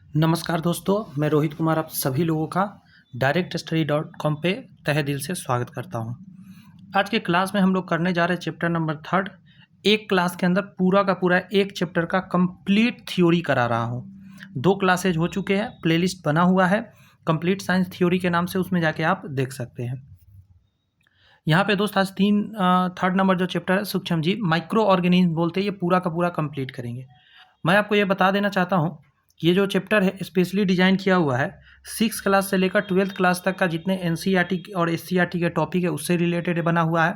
नमस्कार दोस्तों, मैं रोहित कुमार आप सभी लोगों का directstudy.com पे तहे दिल से स्वागत करता हूं। आज के क्लास में हम लोग करने जा रहे हैं चैप्टर नंबर 3। एक क्लास के अंदर पूरा का पूरा एक चैप्टर का कंप्लीट थ्योरी करा रहा हूं। 2 क्लासेज हो चुके हैं, प्लेलिस्ट बना हुआ है कंप्लीट साइंस थ्योरी के नाम से, उसमें जाके आप देख सकते हैं। यहाँ पे दोस्त आज 3 नंबर जो चैप्टर है सूक्ष्म जीव माइक्रो ऑर्गेनिज्म बोलते हैं, ये पूरा का पूरा कंप्लीट करेंगे। मैं आपको ये बता देना चाहता हूँ कि ये जो चैप्टर है स्पेशली डिजाइन किया हुआ है 6 क्लास से लेकर 12th क्लास तक का जितने एनसीईआरटी और एससीईआरटी के टॉपिक है उससे रिलेटेड बना हुआ है।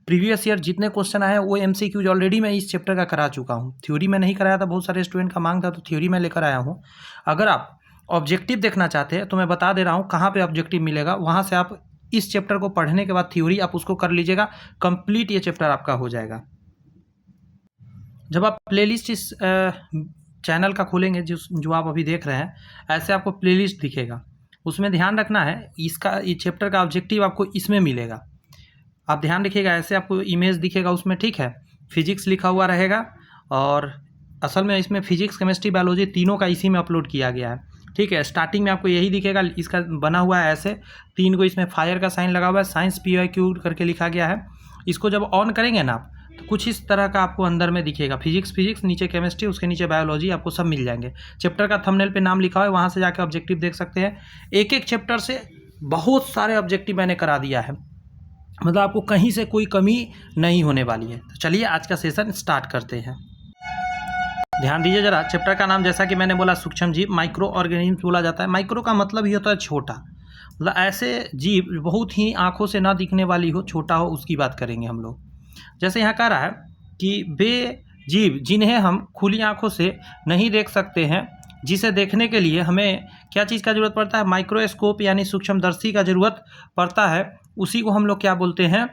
प्रीवियस ईयर जितने क्वेश्चन आए हैं वो एमसीक्यूज ऑलरेडी मैं इस चैप्टर का करा चुका हूँ। थ्योरी में नहीं कराया था, बहुत सारे स्टूडेंट का मांग था तो थ्योरी में लेकर आया हूँ। अगर आप ऑब्जेक्टिव देखना चाहते हैं तो मैं बता दे रहा हूँ कहाँ पर ऑब्जेक्टिव मिलेगा, वहाँ से आप इस चैप्टर को पढ़ने के बाद थ्योरी आप उसको कर लीजिएगा, कंप्लीट ये चैप्टर आपका हो जाएगा। जब आप प्लेलिस्ट इस चैनल का खोलेंगे जो आप अभी देख रहे हैं, ऐसे आपको प्लेलिस्ट दिखेगा। उसमें ध्यान रखना है इसका, ये चैप्टर का ऑब्जेक्टिव आपको इसमें मिलेगा। आप ध्यान रखिएगा, ऐसे आपको इमेज दिखेगा उसमें, ठीक है। फिजिक्स लिखा हुआ रहेगा और असल में इसमें फिजिक्स केमिस्ट्री बायोलॉजी तीनों का इसी में अपलोड किया गया है, ठीक है। स्टार्टिंग में आपको यही दिखेगा, इसका बना हुआ है ऐसे 3 को, इसमें फायर का साइन लगा हुआ है, साइंस PYQ करके लिखा गया है। इसको जब ऑन करेंगे ना आप तो कुछ इस तरह का आपको अंदर में दिखेगा, फिजिक्स नीचे केमिस्ट्री, उसके नीचे बायोलॉजी, आपको सब मिल जाएंगे। चैप्टर का थंबनेल पे नाम लिखा हुआ है, वहाँ से जाकर ऑब्जेक्टिव देख सकते हैं। एक एक चैप्टर से बहुत सारे ऑब्जेक्टिव मैंने करा दिया है, मतलब आपको कहीं से कोई कमी नहीं होने वाली है। तो चलिए आज का सेशन स्टार्ट करते हैं। ध्यान दीजिए जरा, चैप्टर का नाम जैसा कि मैंने बोला सूक्ष्म जीव माइक्रो ऑर्गेनिज्म बोला जाता है। माइक्रो का मतलब ही होता है छोटा, मतलब ऐसे जीव बहुत ही आंखों से ना दिखने वाली हो, छोटा हो, उसकी बात करेंगे हम लोग। जैसे यहाँ कह रहा है कि वे जीव जिन्हें हम खुली आंखों से नहीं देख सकते हैं, जिसे देखने के लिए हमें क्या चीज़ का ज़रूरत पड़ता है, माइक्रोस्कोप यानी सूक्ष्मदर्शी का ज़रूरत पड़ता है। उसी को हम लोग क्या बोलते हैं,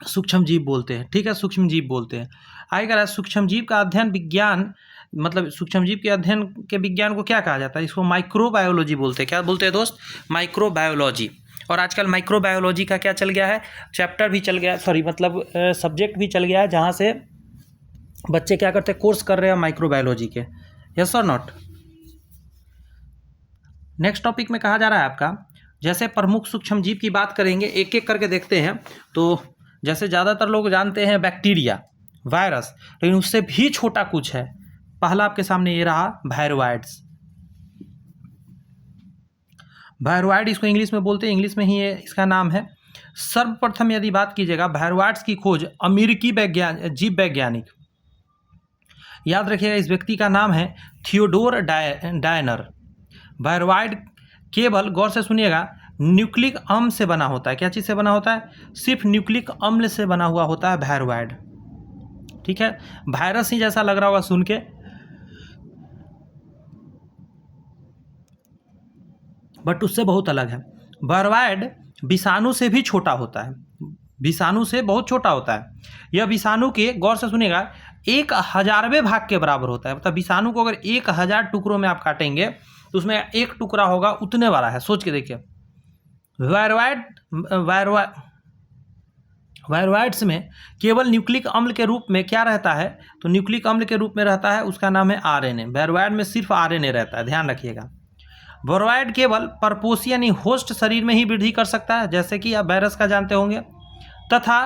सूक्ष्म जीव बोलते हैं, ठीक है, सूक्ष्म जीव बोलते हैं। आएगा सूक्ष्म जीव का अध्ययन विज्ञान, मतलब सूक्ष्म जीव के अध्ययन के विज्ञान को क्या कहा जाता है, इसको माइक्रोबायोलॉजी बोलते हैं। क्या बोलते हैं दोस्त, माइक्रोबायोलॉजी। और आजकल माइक्रोबायोलॉजी का क्या चल गया है, चैप्टर भी चल गया है, सॉरी मतलब सब्जेक्ट भी चल गया है, जहाँ से बच्चे क्या करते हैं, कोर्स कर रहे हैं माइक्रोबायोलॉजी के। यस और नॉट। नेक्स्ट टॉपिक में कहा जा रहा है आपका, जैसे प्रमुख सूक्ष्म जीव की बात करेंगे, एक एक करके देखते हैं। तो जैसे ज़्यादातर लोग जानते हैं बैक्टीरिया, वायरस, लेकिन उससे भी छोटा कुछ है। पहला आपके सामने ये रहा वायरोइड्स। वायरोइड इसको इंग्लिश में बोलते हैं, इंग्लिश में ही ये इसका नाम है। सर्वप्रथम यदि बात कीजिएगा, वायरोइड्स की खोज अमेरिकी जीव वैज्ञानिक, याद रखिएगा इस व्यक्ति का नाम है थियोडोर डायनर। वायरोइड केवल, गौर से सुनिएगा, न्यूक्लिक अम्ल से बना होता है। क्या चीज़ से बना होता है, सिर्फ न्यूक्लिक अम्ल से बना हुआ होता है वायरोइड, ठीक है। वायरस ही जैसा लग रहा होगा सुन के, बट उससे बहुत अलग है। वायरोइड विषाणु से भी छोटा होता है, विषाणु से बहुत छोटा होता है। यह विषाणु के, गौर से सुनिएगा, 1000वें भाग के बराबर होता है। मतलब विषाणु को अगर 1000 टुकड़ों में आप काटेंगे तो उसमें एक टुकड़ा होगा, उतने वाला है, सोच के देखिए। वायरोइड्स में केवल न्यूक्लिक अम्ल के रूप में क्या रहता है, तो न्यूक्लिक अम्ल के रूप में रहता है, उसका नाम है RNA। वायरोइड में सिर्फ RNA रहता है, ध्यान रखिएगा। वायरोइड केवल परपोषी यानी होस्ट शरीर में ही वृद्धि कर सकता है, जैसे कि आप वायरस का जानते होंगे, तथा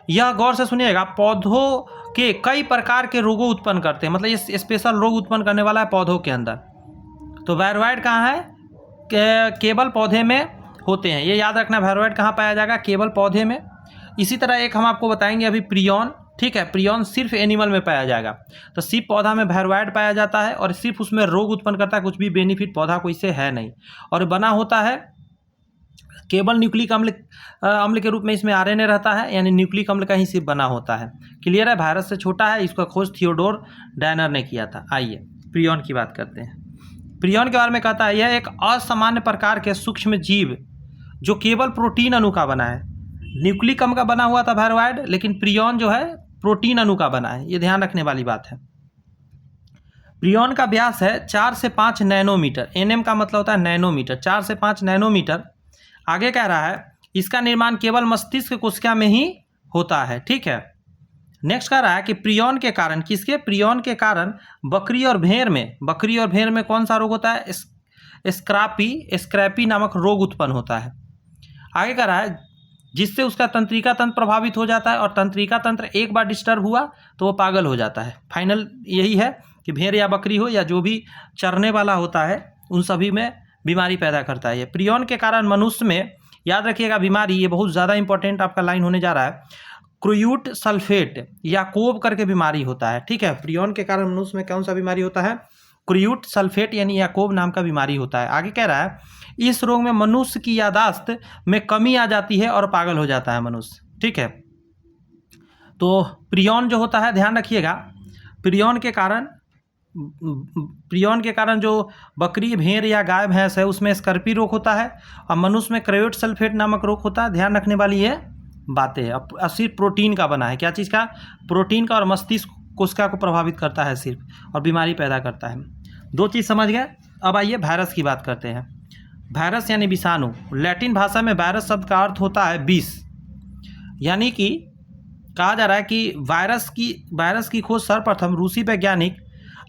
यह, गौर से सुनिएगा, पौधों के कई प्रकार के रोगों उत्पन्न करते हैं। मतलब ये स्पेशल रोग उत्पन्न करने वाला है पौधों के अंदर। तो वायरोइड कहाँ है, केवल पौधे में होते हैं, ये याद रखना। वायरोइड कहाँ पाया जाएगा, केवल पौधे में। इसी तरह एक हम आपको बताएंगे अभी प्रियॉन, ठीक है। प्रियॉन सिर्फ एनिमल में पाया जाएगा। तो सिर्फ पौधा में वायरोइड पाया जाता है और सिर्फ उसमें रोग उत्पन्न करता है, कुछ भी बेनिफिट पौधा को इससे है नहीं। और बना होता है केवल न्यूक्लिक अम्ल के रूप में, इसमें RNA रहता है, यानी न्यूक्लिक अम्ल का ही सिर्फ बना होता है। क्लियर है, वायरस से छोटा है। इसका खोज थियोडोर डायनर ने किया था। आइए प्रियॉन की बात करते हैं। प्रियॉन के बारे में कहता है, यह एक असामान्य प्रकार के सूक्ष्म जीव जो केवल प्रोटीन अणु का बना है। न्यूक्लिक अम्ल का बना हुआ था वायरोइड, लेकिन प्रियॉन जो है प्रोटीन अणु का बना है, ये ध्यान रखने वाली बात है। प्रियॉन का व्यास है 4 से 5 नैनोमीटर, NM का मतलब होता है नैनोमीटर, 4 से 5 नैनोमीटर। आगे कह रहा है इसका निर्माण केवल मस्तिष्क कोशिका में ही होता है, ठीक है। नेक्स्ट कह रहा है कि प्रियॉन के कारण, किसके, प्रियॉन के कारण बकरी और भेड़ में कौन सा रोग होता है, स्क्रैपी नामक रोग उत्पन्न होता है। आगे कह रहा है जिससे उसका तंत्रिका तंत्र प्रभावित हो जाता है, और तंत्रिका तंत्र एक बार डिस्टर्ब हुआ तो वो पागल हो जाता है। फाइनल यही है कि भेड़ या बकरी हो या जो भी चरने वाला होता है उन सभी में बीमारी पैदा करता है। ये प्रियॉन के कारण मनुष्य में, याद रखिएगा बीमारी, ये बहुत ज़्यादा इंपॉर्टेंट आपका लाइन होने जा रहा है, क्रूयूट सल्फेट या कोब करके बीमारी होता है। ठीक है, प्रियॉन के कारण मनुष्य में कौन सा बीमारी होता है, क्रूयूट सल्फेट यानी याकोब नाम का बीमारी होता है। आगे कह रहा है इस रोग में मनुष्य की यादाश्त में कमी आ जाती है और पागल हो जाता है मनुष्य। ठीक है, तो प्रियॉन जो होता है, ध्यान रखिएगा, प्रियॉन के कारण जो बकरी, भेड़ या गाय भैंस है उसमें स्कर्पी रोग होता है, और मनुष्य में क्रूयूट सल्फेट नामक रोग होता है। ध्यान रखने वाली ये बातें हैं। अब सिर्फ प्रोटीन का बना है, क्या चीज़ का, प्रोटीन का, और मस्तिष्क कोशिका को प्रभावित करता है सिर्फ, और बीमारी पैदा करता है। दो चीज़ समझ गए। अब आइए वायरस की बात करते हैं। वायरस यानी विषाणु, लैटिन भाषा में वायरस शब्द का अर्थ होता है विष, यानी कि कहा जा रहा है कि वायरस की खोज सर्वप्रथम रूसी वैज्ञानिक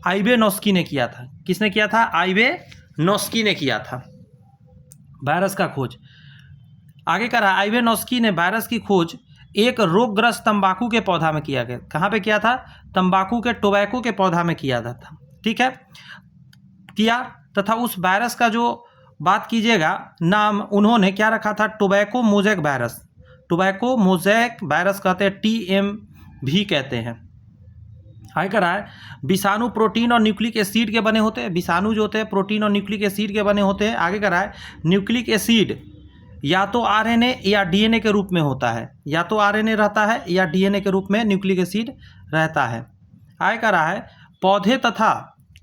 आइवेनोस्की ने किया था। किसने किया था, आइवेनोस्की ने किया था वायरस का खोज। आगे कह रहा है आइवेनोस्की ने वायरस की खोज एक रोगग्रस्त तंबाकू के पौधा में किया गया। कहाँ पे किया था, तंबाकू के, टोबैको के पौधा में किया था। ठीक है, किया, तथा उस वायरस का जो बात कीजिएगा नाम उन्होंने क्या रखा था, tobacco mosaic virus. Tobacco mosaic virus कहते हैं, TMV कहते हैं। आगे कह रहा है विषाणु प्रोटीन और न्यूक्लिक एसिड के बने होते हैं। विषाणु जो होते हैं प्रोटीन और न्यूक्लिक एसिड के बने होते हैं। आगे कह रहा है न्यूक्लिक एसिड या तो RNA या DNA के रूप में होता है, या तो RNA रहता है या DNA के रूप में न्यूक्लिक एसिड रहता है। आगे कह रहा है पौधे तथा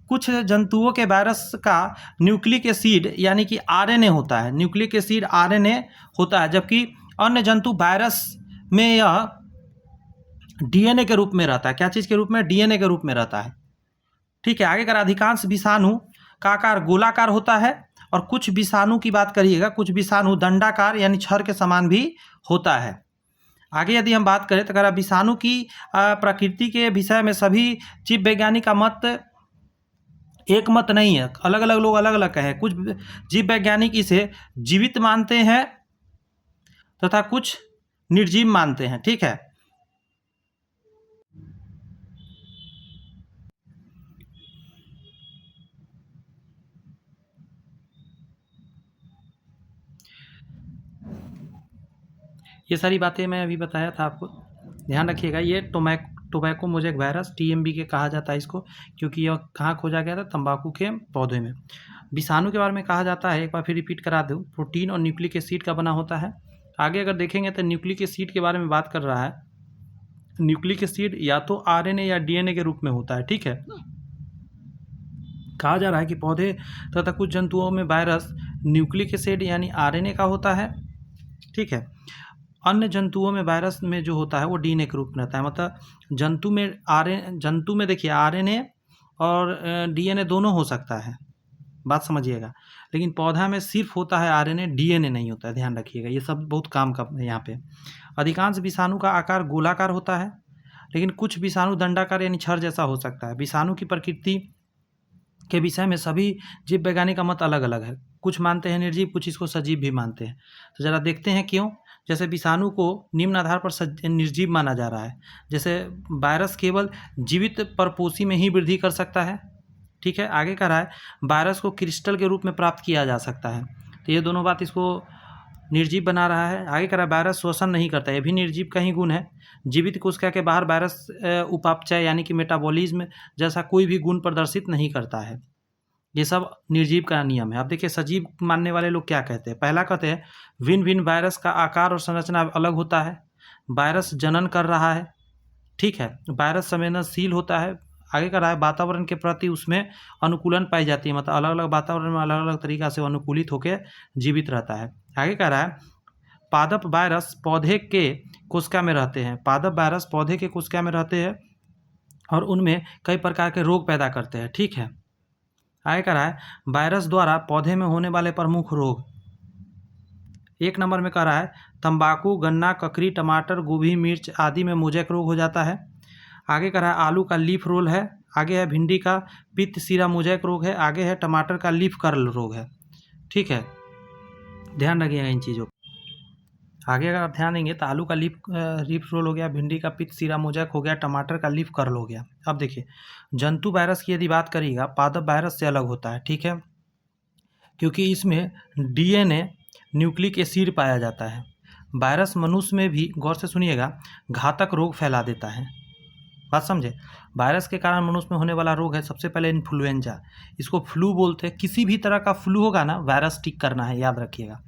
कुछ जंतुओं के वायरस का न्यूक्लिक एसिड यानी कि RNA होता है, न्यूक्लिक एसिड RNA होता है, जबकि अन्य जंतु वायरस में यह DNA के रूप में रहता है। क्या चीज़ के रूप में, DNA के रूप में रहता है। ठीक है, आगे कर अधिकांश विषाणु का आकार गोलाकार होता है, और कुछ विषाणु की बात करिएगा, कुछ विषाणु दंडाकार यानी छड़ के समान भी होता है। आगे यदि हम बात करें तो अगर विषाणु की प्रकृति के विषय में सभी जीव वैज्ञानिक का मत एक मत नहीं है, अलग अलग लोग अलग अलग कहें। कुछ जीव वैज्ञानिक इसे जीवित मानते हैं तथा कुछ निर्जीव मानते हैं। ठीक है, ये सारी बातें मैं अभी बताया था आपको, ध्यान रखिएगा। ये टोबैको मोज़ेक वायरस TMV के कहा जाता है इसको, क्योंकि यह कहाँ खोजा गया था, तंबाकू के पौधे में। विषाणु के बारे में कहा जाता है, एक बार फिर रिपीट करा दूँ, प्रोटीन और न्यूक्लिक एसिड का बना होता है। आगे अगर देखेंगे तो न्यूक्लिक एसिड के बारे में बात कर रहा है। न्यूक्लिक एसिड या तो RNA या DNA के रूप में होता है। ठीक है, कहा जा रहा है कि पौधे तथा कुछ जंतुओं में वायरस न्यूक्लिक एसिड यानी RNA का होता है। ठीक है, अन्य जंतुओं में वायरस में जो होता है वो DNA के रूप में रहता है। मतलब जंतु में देखिए RNA और DNA दोनों हो सकता है, बात समझिएगा, लेकिन पौधा में सिर्फ होता है RNA, DNA नहीं होता है। ध्यान रखिएगा, ये सब बहुत काम का है यहाँ पे। अधिकांश विषाणु का आकार गोलाकार होता है, लेकिन कुछ विषाणु दंडाकार यानी छड़ जैसा हो सकता है। विषाणु की प्रकृति के विषय में सभी जीव वैज्ञानिक का मत अलग अलग है। कुछ मानते हैं निर्जीव, कुछ इसको सजीव भी मानते हैं। तो ज़रा देखते हैं क्यों। जैसे विषाणु को निम्न आधार पर निर्जीव माना जा रहा है। जैसे वायरस केवल जीवित परपोषी में ही वृद्धि कर सकता है। ठीक है, आगे कह रहा है वायरस को क्रिस्टल के रूप में प्राप्त किया जा सकता है। तो ये दोनों बात इसको निर्जीव बना रहा है। आगे कह रहा है वायरस श्वसन नहीं करता, ये भी निर्जीव का ही गुण है। जीवित कोशिका के बाहर वायरस उपापचय यानी कि मेटाबॉलिज्म जैसा कोई भी गुण प्रदर्शित नहीं करता है। ये सब निर्जीव का नियम है। अब देखिए सजीव मानने वाले लोग क्या कहते हैं। पहला कहते हैं भिन्न भिन्न वायरस का आकार और संरचना अलग होता है, वायरस जनन कर रहा है। ठीक है, वायरस संवेदनशील होता है। आगे कह रहा है वातावरण के प्रति उसमें अनुकूलन पाई जाती है, मतलब अलग अलग वातावरण में अलग अलग तरीक़ा से अनुकूलित होकर जीवित रहता है। आगे कह रहा है पादप वायरस पौधे के कोशिका में रहते हैं। पादप वायरस पौधे के कोशिका में रहते हैं और उनमें कई प्रकार के रोग पैदा करते हैं। ठीक है, आगे कह रहा है वायरस द्वारा पौधे में होने वाले प्रमुख रोग, एक नंबर में कह रहा है तंबाकू, गन्ना, ककड़ी, टमाटर, गोभी, मिर्च आदि में मोज़ेक रोग हो जाता है। आगे का रहा आलू का लीफ रोल है, आगे है भिंडी का पित्त सीरा मोजैक रोग है, आगे है टमाटर का लीफ कर्ल रोग है। ठीक है, ध्यान रखिएगा इन चीज़ों को। आगे अगर आप ध्यान देंगे तो आलू का लीफ रोल हो गया, भिंडी का पित्त सीरा मोजैक हो गया, टमाटर का लीफ कर्ल हो गया। अब देखिए जंतु वायरस की यदि बात करिएगा, पादप वायरस से अलग होता है। ठीक है, क्योंकि इसमें डीएनए न्यूक्लिक एसिड पाया जाता है। वायरस मनुष्य में भी, गौर से सुनिएगा, घातक रोग फैला देता है। बात समझे, वायरस के कारण मनुष्य में होने वाला रोग है सबसे पहले इन्फ्लुएंजा, इसको फ्लू बोलते हैं। किसी भी तरह का फ्लू होगा ना, वायरस टिक करना है, याद रखिएगा।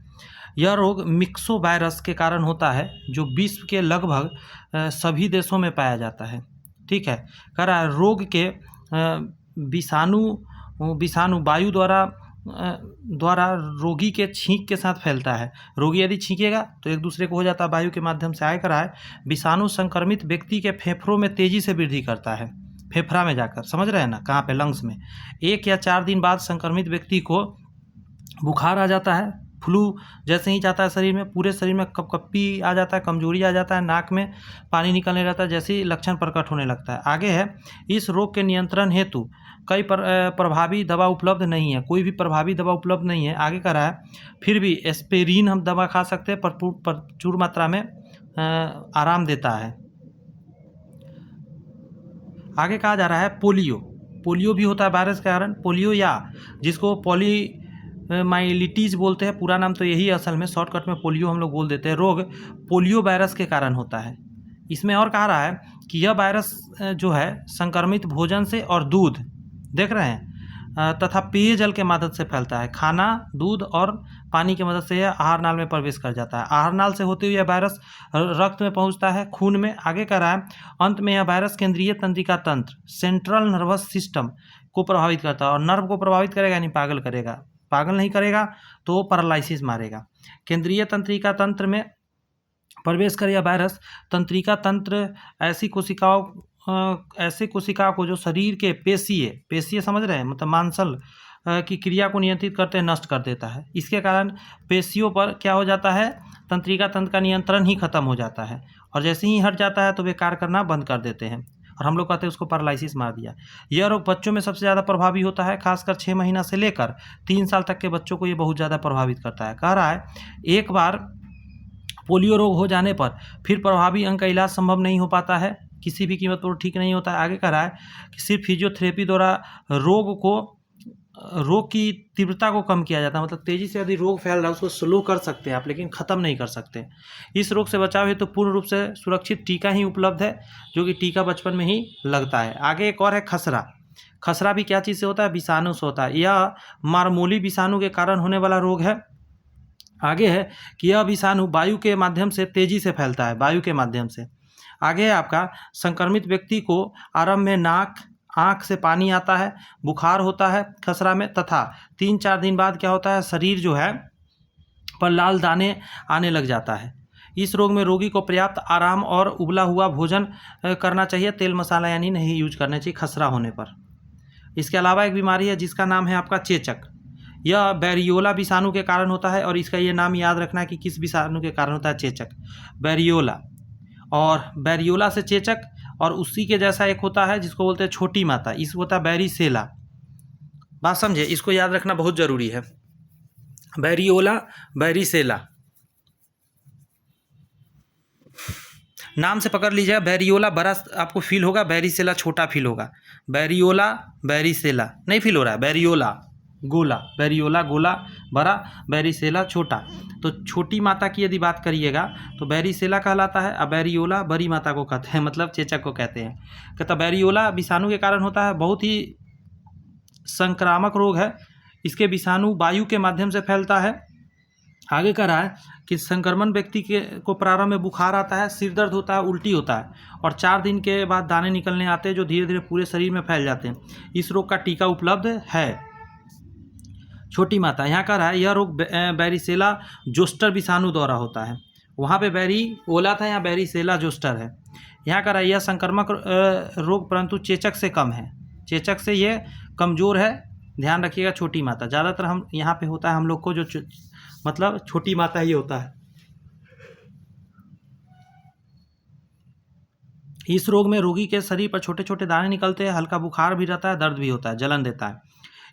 यह रोग मिक्सो वायरस के कारण होता है, जो विश्व के लगभग सभी देशों में पाया जाता है। ठीक है, कह रहा है रोग के विषाणु वायु द्वारा रोगी के छींक के साथ फैलता है। रोगी यदि छींकेगा तो एक दूसरे को हो जाता है वायु के माध्यम से। आगे करा है विषाणु संक्रमित व्यक्ति के फेफड़ों में तेजी से वृद्धि करता है, फेफड़ा में जाकर, समझ रहे हैं ना, कहाँ पे, लंग्स में। 1 या 4 दिन बाद संक्रमित व्यक्ति को बुखार आ जाता है, फ्लू जैसे ही जाता है शरीर में, पूरे शरीर में कपकपी आ जाता है, कमजोरी आ जाता है, नाक में पानी निकलने लगता है, जैसे ही लक्षण प्रकट होने लगता है। आगे है इस रोग के नियंत्रण हेतु कई प्रभावी दवा उपलब्ध नहीं है, कोई भी प्रभावी दवा उपलब्ध नहीं है। आगे कह रहा है फिर भी एस्पिरिन हम दवा खा सकते हैं, प्रचुर मात्रा में आराम देता है। आगे कहा जा रहा है पोलियो भी होता है वायरस के कारण। पोलियो, या जिसको माइलिटीज बोलते हैं, पूरा नाम तो यही है असल में, शॉर्टकट में पोलियो हम लोग बोल देते हैं। रोग पोलियो वायरस के कारण होता है। इसमें और कहा रहा है कि यह वायरस जो है संक्रमित भोजन से और दूध, देख रहे हैं, तथा पेयजल के मदद से फैलता है। खाना, दूध और पानी की मदद से यह आहार नाल में प्रवेश कर जाता है। आहार नाल से होते हुए यह वायरस रक्त में पहुंचता है, खून में। आगे कह रहा है अंत में यह वायरस केंद्रीय तंत्रिका तंत्र, सेंट्रल नर्वस सिस्टम को प्रभावित करता है। और नर्व को प्रभावित करेगा यानी पागल करेगा, पागल नहीं करेगा तो पैरालिसिस मारेगा। केंद्रीय तंत्रिका तंत्र में प्रवेश कर यह वायरस तंत्रिका तंत्र ऐसे कोशिकाओं को जो शरीर के पेशीय समझ रहे हैं, मतलब मांसल की क्रिया को नियंत्रित करते हैं, नष्ट कर देता है। इसके कारण पेशियों पर क्या हो जाता है, तंत्रिका तंत्र का नियंत्रण ही खत्म हो जाता है, और जैसे ही हट जाता है तो वे कार्य करना बंद कर देते हैं, और हम लोग कहते हैं उसको पैरालिसिस मार दिया। यह रोग बच्चों में सबसे ज़्यादा प्रभावी होता है, खासकर 6 महीना से लेकर 3 साल तक के बच्चों को ये बहुत ज़्यादा प्रभावित करता है। कह रहा है एक बार पोलियो रोग हो जाने पर फिर प्रभावी अंग का इलाज संभव नहीं हो पाता है, किसी भी कीमत पर ठीक नहीं होता है। आगे कह रहा है कि सिर्फ फिजियोथेरेपी द्वारा रोग की तीव्रता को कम किया जाता है, मतलब तेजी से यदि रोग फैल रहा है उसको स्लो कर सकते हैं आप, लेकिन ख़त्म नहीं कर सकते। इस रोग से बचाव हेतु तो पूर्ण रूप से सुरक्षित टीका ही उपलब्ध है, जो कि टीका बचपन में ही लगता है। आगे एक और है खसरा। खसरा भी क्या चीज़ से होता है, विषाणु से होता है। यह मारमूली विषाणु के कारण होने वाला रोग है। आगे है कि यह विषाणु वायु के माध्यम से तेजी से फैलता है, वायु के माध्यम से। आगे है आपका संक्रमित व्यक्ति को आरंभ में नाक, आँख से पानी आता है, बुखार होता है खसरा में, तथा 3-4 दिन बाद क्या होता है, शरीर जो है पर लाल दाने आने लग जाता है। इस रोग में रोगी को पर्याप्त आराम और उबला हुआ भोजन करना चाहिए, तेल मसाला यानी नहीं यूज करना चाहिए खसरा होने पर। इसके अलावा एक बीमारी है जिसका नाम है आपका चेचक। यह बैरियोला विषाणु के कारण होता है, और इसका ये नाम याद रखना है कि किस विषाणु के कारण होता है, चेचक, बैरियोला। और बैरियोला से चेचक, और उसी के जैसा एक होता है जिसको बोलते हैं छोटी माता, इस होता है बैरीसेला। बात समझे, इसको याद रखना बहुत ज़रूरी है, बैरियोला, बैरीसेला। नाम से पकड़ लीजिएगा, बैरियोला बड़ा आपको फील होगा, बैरीसेला छोटा फील होगा। बैरियोला, बैरीसेला नहीं फील हो रहा है, बैरियोला गोला, बैरियोला गोला बड़ा, बैरीसेला छोटा। तो छोटी माता की यदि बात करिएगा तो बैरीसेला कहलाता है, और बैरियोला बड़ी माता को कहते हैं, मतलब चेचक को कहते हैं। कहता बैरियोला विषाणु के कारण होता है, बहुत ही संक्रामक रोग है। इसके विषाणु वायु के माध्यम से फैलता है। आगे कह रहा है कि संक्रमण व्यक्ति को प्रारंभ में बुखार आता है, सिर दर्द होता है, उल्टी होता है, और 4 दिन के बाद दाने निकलने आते हैं जो धीरे धीरे पूरे शरीर में फैल जाते हैं। इस रोग का टीका उपलब्ध है। छोटी माता, यहाँ कह रहा है यह रोग बैरीसेला जोस्टर विषाणु द्वारा होता है। वहाँ पे बैरियोला था, यहाँ बैरीसेला जोस्टर है। यहाँ कह रहा है यह संक्रामक रोग परंतु चेचक से कम है, चेचक से ये कमज़ोर है। ध्यान रखिएगा, छोटी माता ज़्यादातर हम यहाँ पे होता है, हम लोग को जो मतलब छोटी माता ही होता है। इस रोग में रोगी के शरीर पर छोटे छोटे दाने निकलते हैं, हल्का बुखार भी रहता है, दर्द भी होता है, जलन देता है।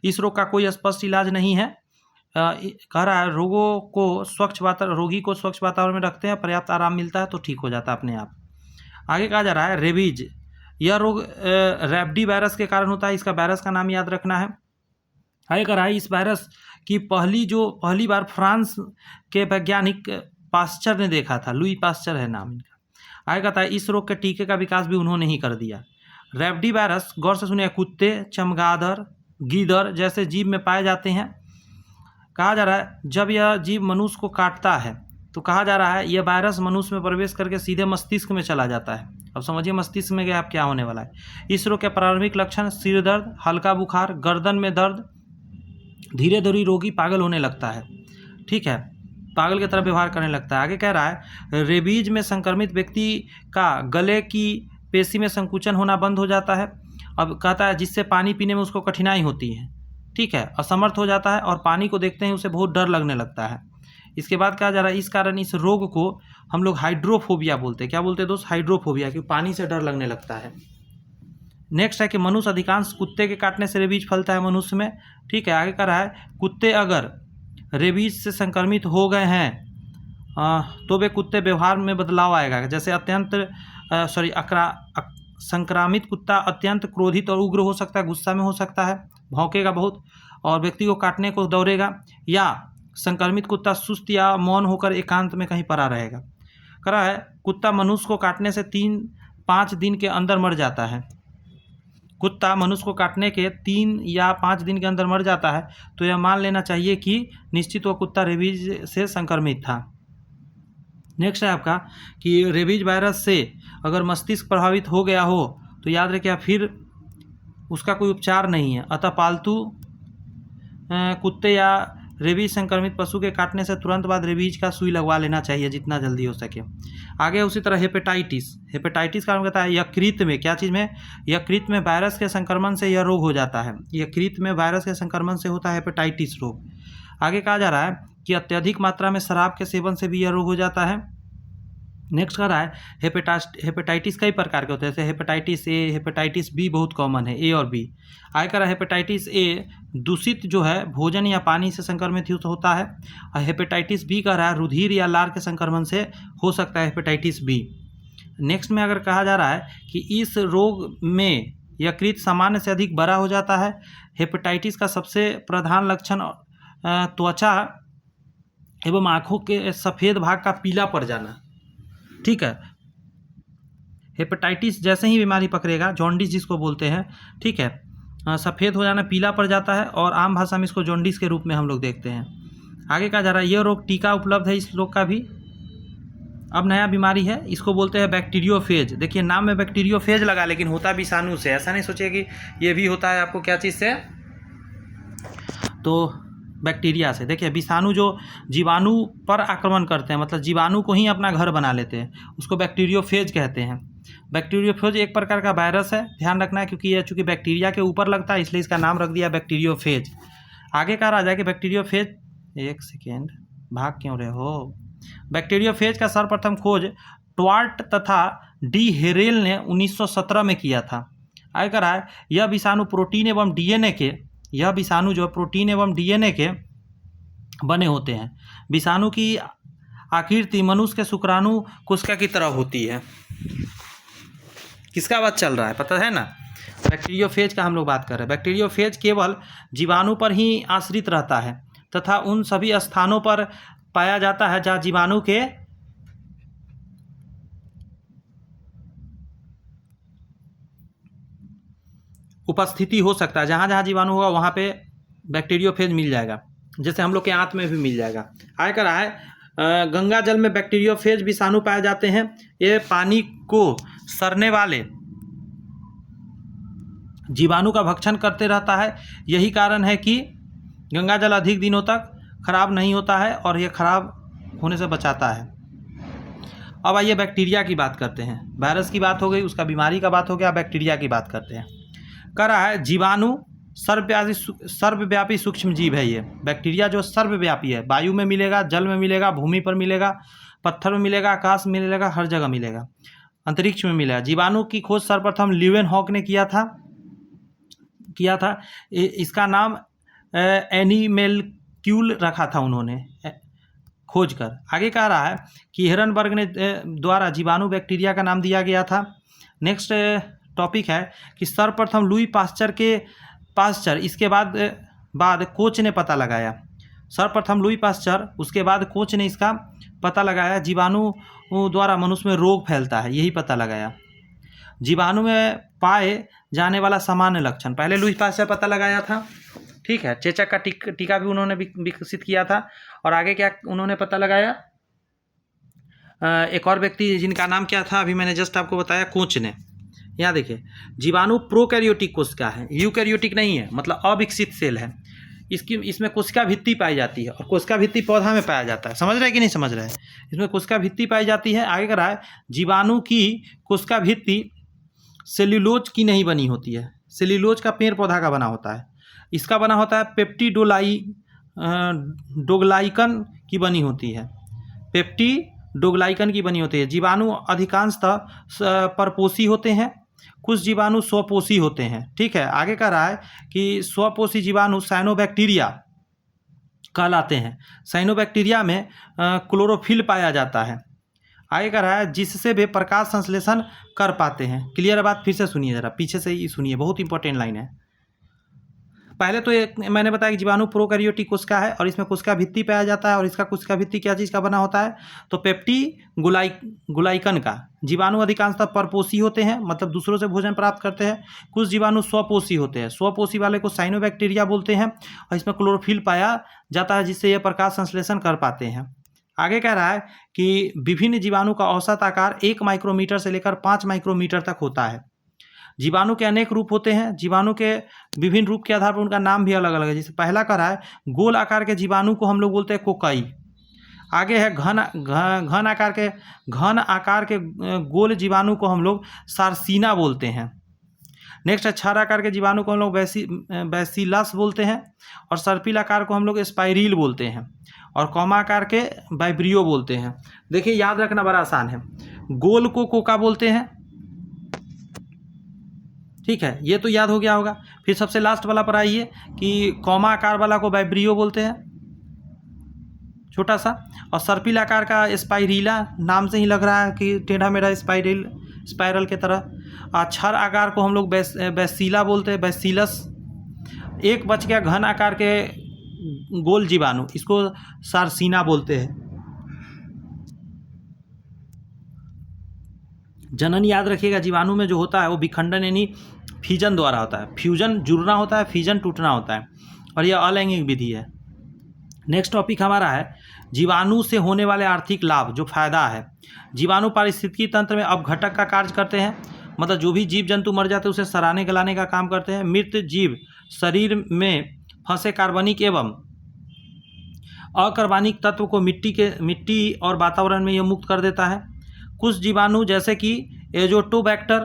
इस रोग का कोई स्पष्ट इलाज नहीं है। कह रहा है रोगी को स्वच्छ वातावरण में रखते हैं, पर्याप्त आराम मिलता है तो ठीक हो जाता है अपने आप। आगे कहा जा रहा है रेबीज। यह रोग रैबिडी वायरस के कारण होता है। इसका वायरस का नाम याद रखना है। आगे कह रहा है इस वायरस की पहली बार फ्रांस के वैज्ञानिक पास्चर ने देखा था। लुई पास्चर है नाम इनका। आगे कहता है इस रोग के टीके का विकास भी उन्होंने ही कर दिया। रैबिडी वायरस, गौर से सुनिए, कुत्ते, चमगादड़, गीदड़ जैसे जीव में पाए जाते हैं। कहा जा रहा है जब यह जीव मनुष्य को काटता है तो कहा जा रहा है यह वायरस मनुष्य में प्रवेश करके सीधे मस्तिष्क में चला जाता है। अब समझिए मस्तिष्क में गया, अब क्या होने वाला है। इस रोग के प्रारंभिक लक्षण सिर दर्द, हल्का बुखार, गर्दन में दर्द, धीरे धीरे रोगी पागल होने लगता है। ठीक है, पागल की तरह व्यवहार करने लगता है। आगे कह रहा है रेबीज में संक्रमित व्यक्ति का गले की पेशी में संकुचन होना बंद हो जाता है। अब कहता है जिससे पानी पीने में उसको कठिनाई होती है। ठीक है, असमर्थ हो जाता है और पानी को देखते ही उसे बहुत डर लगने लगता है। इसके बाद कहा जा रहा है इस कारण इस रोग को हम लोग हाइड्रोफोबिया बोलते हैं। क्या बोलते हैं दोस्त? हाइड्रोफोबिया, क्योंकि पानी से डर लगने लगता है। नेक्स्ट है कि मनुष्य अधिकांश कुत्ते के काटने से रेबीज फैलता है मनुष्य में। ठीक है, आगे कह रहा है कुत्ते अगर रेबीज से संक्रमित हो गए हैं तो वे कुत्ते व्यवहार में बदलाव आएगा। जैसे संक्रामित कुत्ता अत्यंत क्रोधित और उग्र हो सकता है, गुस्सा में हो सकता है, भौंकेगा बहुत और व्यक्ति को काटने को दौड़ेगा। या संक्रमित कुत्ता सुस्त या मौन होकर एकांत में कहीं पड़ा रहेगा। कह रहा है कुत्ता मनुष्य को काटने से 3-5 दिन के अंदर मर जाता है। कुत्ता मनुष्य को काटने के 3 या 5 दिन के अंदर मर जाता है तो यह मान लेना चाहिए कि निश्चित वह कुत्ता रेबीज से संक्रमित था। नेक्स्ट है आपका कि रेबीज वायरस से अगर मस्तिष्क प्रभावित हो गया हो तो याद रखिए फिर उसका कोई उपचार नहीं है। अतः पालतू कुत्ते या रेबीज संक्रमित पशु के काटने से तुरंत बाद रेबीज का सुई लगवा लेना चाहिए जितना जल्दी हो सके। आगे उसी तरह हेपेटाइटिस का कहता है यकृत में, क्या चीज़ में? यकृत में वायरस के संक्रमण से यह रोग हो जाता है। यकृत में वायरस के संक्रमण से होता है हेपेटाइटिस रोग। आगे कहा जा रहा है कि अत्यधिक मात्रा में शराब के सेवन से भी यह रोग हो जाता है। नेक्स्ट कह रहा है हेपेटाइटिस कई प्रकार के होते हैं, जैसे हेपेटाइटिस ए, हेपेटाइटिस बी बहुत कॉमन है, ए और बी। आगे कह रहा है हेपेटाइटिस ए दूषित जो है भोजन या पानी से संक्रमित होता है। और हेपेटाइटिस बी कह रहा है रुधिर या लार के संक्रमण से हो सकता है हेपेटाइटिस बी। नेक्स्ट में अगर कहा जा रहा है कि इस रोग में यकृत सामान्य से अधिक बड़ा हो जाता है। हेपेटाइटिस का सबसे प्रधान लक्षण त्वचा एवं आँखों के सफ़ेद भाग का पीला पड़ जाना। ठीक है, हेपेटाइटिस जैसे ही बीमारी पकड़ेगा, जॉन्डिस जिसको बोलते हैं, ठीक है, सफ़ेद हो जाना, पीला पड़ जाता है और आम भाषा में इसको जॉन्डिस के रूप में हम लोग देखते हैं। आगे कहा जा रहा है यह रोग टीका उपलब्ध है इस रोग का भी। अब नया बीमारी है, इसको बोलते हैं बैक्टीरियोफेज। देखिए नाम में बैक्टीरियोफेज लगा लेकिन होता विषाणु से। ऐसा नहीं सोचिए कि ये भी होता है आपको क्या चीज़ से, तो बैक्टीरिया से। देखिए विषाणु जो जीवाणु पर आक्रमण करते हैं, मतलब जीवाणु को ही अपना घर बना लेते हैं, उसको बैक्टीरियोफेज कहते हैं। बैक्टीरियोफेज एक प्रकार का वायरस है, ध्यान रखना है, क्योंकि यह चूँकि बैक्टीरिया के ऊपर लगता है इसलिए इसका नाम रख दिया बैक्टीरियोफेज। आगे कहा रहा जाए कि बैक्टीरियोफेज, एक सेकेंड भाग क्यों रहे हो। बैक्टीरियोफेज का सर्वप्रथम खोज ट्वार्ट तथा डी हेरेल ने 1917 में किया था। आगे कह रहा है यह विषाणु प्रोटीन एवं डीएनए के, यह विषाणु जो प्रोटीन एवं डीएनए के बने होते हैं। विषाणु की आकृति मनुष्य के शुक्राणु कोशिका की तरह होती है। किसका बात चल रहा है पता है ना? बैक्टीरियोफेज का हम लोग बात कर रहे हैं। बैक्टीरियोफेज केवल जीवाणु पर ही आश्रित रहता है तथा उन सभी स्थानों पर पाया जाता है जहाँ जीवाणु के उपस्थिति हो सकता है। जहाँ जहाँ जीवाणु होगा वहाँ पे बैक्टीरियोफेज मिल जाएगा, जैसे हम लोग के आंत में भी मिल जाएगा। आगे कह रहा है गंगा जल में बैक्टीरियोफेज विषाणु पाए जाते हैं। ये पानी को सड़ने वाले जीवाणु का भक्षण करते रहता है। यही कारण है कि गंगा जल अधिक दिनों तक खराब नहीं होता है और ये खराब होने से बचाता है। अब आइए बैक्टीरिया की बात करते हैं। वायरस की बात हो गई, उसका बीमारी का बात हो गया, बैक्टीरिया की बात करते हैं। कह रहा है जीवाणु सर्वव्यापी सूक्ष्म जीव है। ये बैक्टीरिया जो सर्वव्यापी है, वायु में मिलेगा, जल में मिलेगा, भूमि पर मिलेगा, पत्थर में मिलेगा, आकाश में मिलेगा, हर जगह मिलेगा। अंतरिक्ष में मिला। जीवाणु की खोज सर्वप्रथम ल्यूवेनहॉक ने किया था। इसका नाम एनिमैल्क्यूल रखा था उन्होंने खोज कर। आगे कह रहा है कि हेरनबर्ग ने द्वारा जीवाणु बैक्टीरिया का नाम दिया गया था। नेक्स्ट टॉपिक है कि सर्वप्रथम लुई पास्चर इसके बाद कोच ने पता लगाया। सर्वप्रथम लुई पास्चर, उसके बाद कोच ने इसका पता लगाया। जीवाणु द्वारा मनुष्य में रोग फैलता है, यही पता लगाया। जीवाणु में पाए जाने वाला सामान्य लक्षण पहले लुई पास्चर पता लगाया था, ठीक है। चेचक का टीका भी उन्होंने विकसित किया था। और आगे क्या उन्होंने पता लगाया, एक और व्यक्ति जिनका नाम क्या था अभी मैंने जस्ट आपको बताया, कोच ने। यहाँ देखिए, जीवाणु प्रोकैरियोटिक कोशिका है, यूकैरियोटिक नहीं है, मतलब अविकसित सेल है। इसमें कोशिका भित्ति पाई जाती है और कोशिका भित्ति पौधा में पाया जाता है। समझ रहे हैं कि नहीं समझ रहे हैं? इसमें कोशिका भित्ति पाई जाती है। आगे कह रहा है जीवाणु की कोशिका भित्ति सेल्यूलोज की नहीं बनी होती है। सेल्यूलोज का पेड़ पौधा का बना होता है। इसका बना होता है पेप्टिडोग्लाइकन की बनी होती है। पेप्टिडोग्लाइकन की बनी होती है। जीवाणु अधिकांशतः परपोषी होते हैं, कुछ जीवाणु स्वपोषी होते हैं, ठीक है। आगे कह रहा है कि स्वपोषी जीवाणु साइनोबैक्टीरिया कहलाते हैं। साइनोबैक्टीरिया में क्लोरोफिल पाया जाता है। आगे कह रहा है जिससे वे प्रकाश संश्लेषण कर पाते हैं। क्लियर बात? फिर से सुनिए जरा, पीछे से ही सुनिए, बहुत इंपॉर्टेंट लाइन है। पहले तो ये मैंने बताया कि जीवाणु प्रोकैरियोटिक कोशिका है और इसमें कोशिका भित्ति पाया जाता है। और इसका कोशिका भित्ति क्या चीज़ का बना होता है? तो पेप्टिडोग्लाइकन का। जीवाणु अधिकांशतः परपोषी होते हैं, मतलब दूसरों से भोजन प्राप्त करते हैं। कुछ जीवाणु स्वपोषी होते हैं, स्वपोषी वाले को साइनोबैक्टीरिया बोलते हैं। और इसमें क्लोरोफिल पाया जाता है जिससे यह प्रकाश संश्लेषण कर पाते हैं। आगे कह रहा है कि विभिन्न जीवाणु का औसत आकार 1 माइक्रोमीटर से लेकर 5 माइक्रोमीटर तक होता है। जीवाणु के अनेक रूप होते हैं। जीवाणु के विभिन्न रूप के आधार पर उनका नाम भी अलग अलग है। जैसे पहला कह रहा है गोल आकार के जीवाणु को हम लोग बोलते हैं कोकाई। आगे है घन आकार के गोल जीवाणु को हम लोग सार्सिना बोलते हैं। नेक्स्ट है क्षार आकार के जीवाणु को हम लोग बैसिलस बोलते हैं। और सर्पिल आकार को हम लोग स्पाइरिल बोलते हैं। और कॉमा आकार के वाइब्रियो बोलते हैं। देखिए याद रखना बड़ा आसान है। गोल को कोका बोलते हैं, ठीक है, ये तो याद हो गया होगा। फिर सबसे लास्ट वाला पर आइए कि कॉमा आकार वाला को वाइब्रियो बोलते हैं, छोटा सा। और सर्पिल आकार का स्पाइरिला, नाम से ही लग रहा है कि टेढ़ा मेढ़ा स्पाइरल के तरह। क्षार आकार को हम लोग बैसिला बोलते हैं, बैसिलस। एक बच गया घन आकार के गोल जीवाणु, इसको सार्सिना बोलते हैं। जनन याद रखिएगा, जीवाणु में जो होता है वो विखंडन यानी फ्यूजन द्वारा होता है। फ्यूजन जुड़ना होता है, फ्यूजन टूटना होता है। और यह अलैंगिक विधि है। नेक्स्ट टॉपिक हमारा है जीवाणु से होने वाले आर्थिक लाभ, जो फायदा है। जीवाणु पारिस्थितिकी तंत्र में अपघटक का कार्य करते हैं, मतलब जो भी जीव जंतु मर जाते हैं उसे सराहने गलाने का काम करते हैं। मृत जीव शरीर में फंसे कार्बनिक एवं अकार्बनिक तत्व को मिट्टी और वातावरण में यह मुक्त कर देता है। कुछ जीवाणु जैसे कि एजोटोबैक्टर,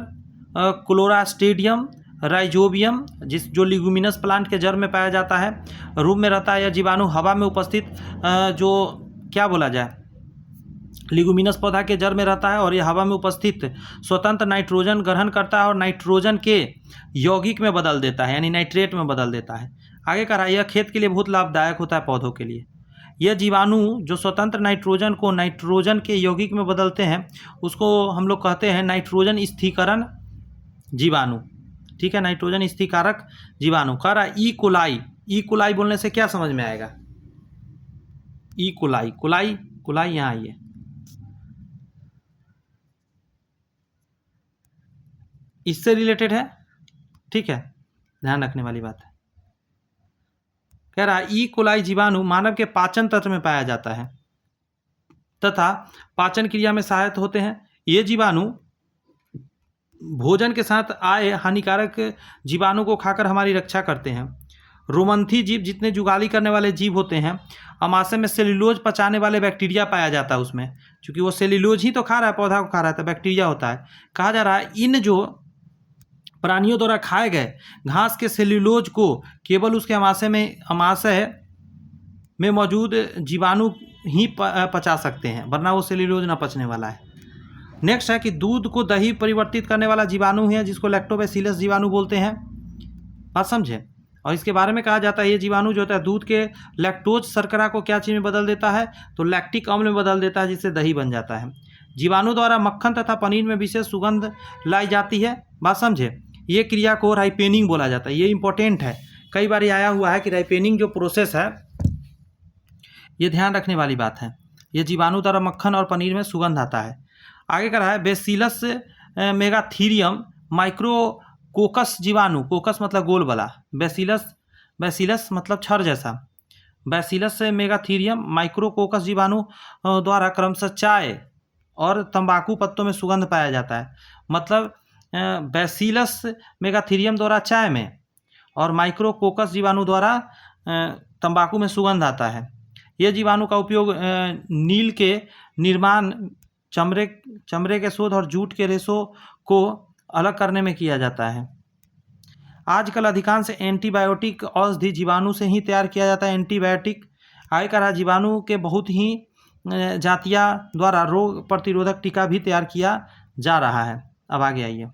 क्लोरास्ट्रिडियम, राइजोबियम, जो लिगुमिनस प्लांट के जड़ में पाया जाता है, रूप में रहता है। यह जीवाणु हवा में उपस्थित जो क्या बोला जाए, लिगुमिनस पौधा के जड़ में रहता है। और यह हवा में उपस्थित स्वतंत्र नाइट्रोजन ग्रहण करता है और नाइट्रोजन के यौगिक में बदल देता है, यानी नाइट्रेट में बदल देता है। आगे कह रहा है यह खेत के लिए बहुत लाभदायक होता है, पौधों के लिए। यह जीवाणु जो स्वतंत्र नाइट्रोजन को नाइट्रोजन के यौगिक में बदलते हैं उसको हम लोग कहते हैं नाइट्रोजन स्थिरीकरण जीवाणु, ठीक है, नाइट्रोजन स्थिरीकारक जीवाणु। कह रहा है ई कोलाई बोलने से क्या समझ में आएगा? ई कोलाई यहाँ आइए। इससे रिलेटेड है, ठीक है, ध्यान रखने वाली बात है। कह रहा है ई कोलाई जीवाणु मानव के पाचन तंत्र में पाया जाता है तथा पाचन क्रिया में सहायक होते हैं। ये जीवाणु भोजन के साथ आए हानिकारक जीवाणु को खाकर हमारी रक्षा करते हैं। रोमंथी जीव, जितने जुगाली करने वाले जीव होते हैं, अमाशय में सेल्यूलोज पचाने वाले बैक्टीरिया पाया जाता है उसमें, क्योंकि वो सेल्यूलोज ही तो खा रहा है, पौधा को खा रहा है, तो बैक्टीरिया होता है। कहा जा रहा है इन जो प्राणियों द्वारा खाए गए घास के सेल्यूलोज को केवल उसके अमाशय में मौजूद जीवाणु ही पचा सकते हैं, वरना वो सेल्यूलोज ना पचने वाला है। नेक्स्ट है कि दूध को दही परिवर्तित करने वाला जीवाणु है जिसको लैक्टोबैसिलस जीवाणु बोलते हैं। बात समझे। और इसके बारे में कहा जाता है ये जीवाणु जो होता है दूध के लैक्टोज शर्करा को क्या चीज़ में बदल देता है, तो लैक्टिक अम्ल में बदल देता है, जिससे दही बन जाता है। जीवाणु द्वारा मक्खन तथा पनीर में विशेष सुगंध लाई जाती है। बात समझे। ये क्रिया को राइपेनिंग बोला जाता है। ये इंपॉर्टेंट है, कई बार आया हुआ है कि राइपेनिंग जो प्रोसेस है, ये ध्यान रखने वाली बात है। ये जीवाणु द्वारा मक्खन और पनीर में सुगंध आता है। आगे का रहा है बेसिलस मेगाथीरियम माइक्रोकोकस जीवाणु। कोकस मतलब गोल वाला, बेसिलस मतलब छर जैसा। बेसिलस मेगाथीरियम माइक्रोकोकस जीवाणु द्वारा क्रमशः चाय और तंबाकू पत्तों में सुगंध पाया जाता है। मतलब बेसिलस मेगाथीरियम द्वारा चाय में और माइक्रोकोकस जीवाणु द्वारा तंबाकू में सुगंध आता है। यह जीवाणु का उपयोग नील के निर्माण, चमड़े के शोध और जूट के रेशों को अलग करने में किया जाता है। आजकल अधिकांश एंटीबायोटिक औषधि जीवाणु से ही तैयार किया जाता है। एंटीबायोटिक आगे का जीवाणु के बहुत ही जातियां द्वारा रोग प्रतिरोधक टीका भी तैयार किया जा रहा है। अब आगे आइए।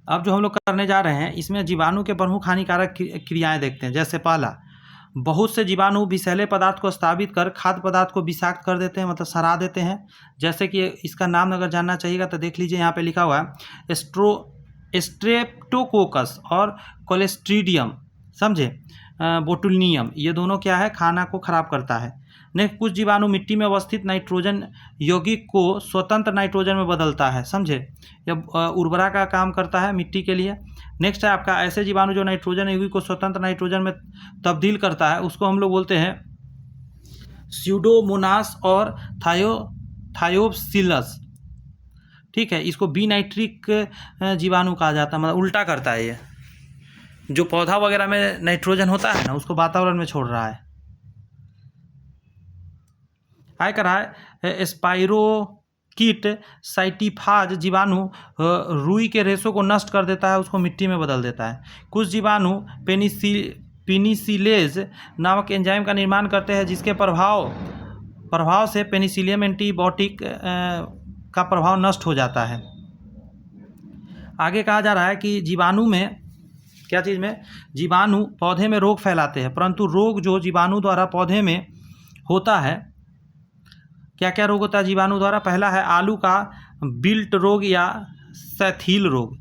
अब जो हम लोग करने जा रहे हैं इसमें जीवाणु के प्रमुख हानिकारक क्रियाएं देखते हैं। जैसे पहला, बहुत से जीवाणु विषैले पदार्थ को स्थापित कर खाद्य पदार्थ को विषाक्त कर देते हैं, मतलब सड़ा देते हैं। जैसे कि इसका नाम अगर जानना चाहिएगा तो देख लीजिए, यहाँ पे लिखा हुआ है स्ट्रेप्टोकोकस और कोलेस्ट्रीडियम, समझे, बोटुलिनियम। ये दोनों क्या है, खाना को खराब करता है। नेक्स्ट, कुछ जीवाणु मिट्टी में अवस्थित नाइट्रोजन यौगिक को स्वतंत्र नाइट्रोजन में बदलता है, समझे। यह उर्वरा का काम करता है मिट्टी के लिए। नेक्स्ट है आपका ऐसे जीवाणु जो नाइट्रोजन यौगिक को स्वतंत्र नाइट्रोजन में तब्दील करता है, उसको हम लोग बोलते हैं स्यूडोमोनास और थायोप्सिलस। ठीक है, इसको बिनाइट्रिक जीवाणु कहा जाता है, मतलब उल्टा करता है। ये जो पौधा वगैरह में नाइट्रोजन होता है ना, उसको वातावरण में छोड़ रहा है। आय कर रहा है स्पाइरोकीट साइटिफाज जीवाणु रुई के रेशों को नष्ट कर देता है, उसको मिट्टी में बदल देता है। कुछ जीवाणु पेनिसिलेज नामक एंजाइम का निर्माण करते हैं, जिसके प्रभाव से पेनिसिलियम एंटीबायोटिक का प्रभाव नष्ट हो जाता है। आगे कहा जा रहा है कि जीवाणु में क्या चीज़ में, जीवाणु पौधे में रोग फैलाते हैं, परंतु रोग जो जीवाणु द्वारा पौधे में होता है, क्या क्या रोग होता है जीवाणु द्वारा। पहला है आलू का बिल्ट रोग या सैथील रोग,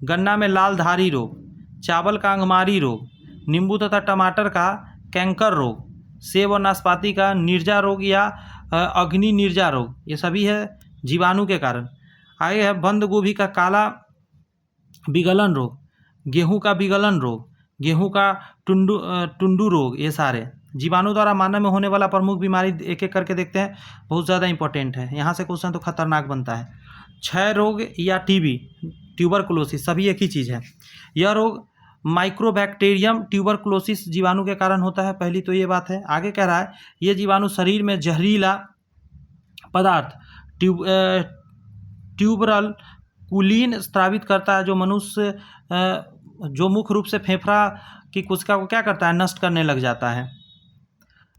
गन्ना में लाल धारी रोग, चावल का अंगमारी रोग, नींबू तथा टमाटर का कैंकर रोग, सेब और नाशपाती का निर्जा रोग या अग्नि निर्जा रोग। ये सभी है जीवाणु के कारण। आगे है बंद गोभी का काला विगलन रोग, गेहूं का विगलन रोग, गेहूं का टुंडू रोग। ये सारे जीवाणु द्वारा मानव में होने वाला प्रमुख बीमारी एक एक करके देखते हैं, बहुत ज़्यादा इंपॉर्टेंट है। यहाँ से क्वेश्चन तो खतरनाक बनता है। क्षय रोग या टीबी, ट्यूबरकुलोसिस, सभी एक ही चीज़ है। यह रोग माइक्रोबैक्टीरियम ट्यूबरकुलोसिस जीवाणु के कारण होता है। पहली तो ये बात है। आगे कह रहा है ये जीवाणु शरीर में जहरीला पदार्थ ट्यूबरल कुलीन स्रावित करता है, जो मनुष्य जो मुख्य रूप से फेफड़ा की कोशिका को क्या करता है, नष्ट करने लग जाता है।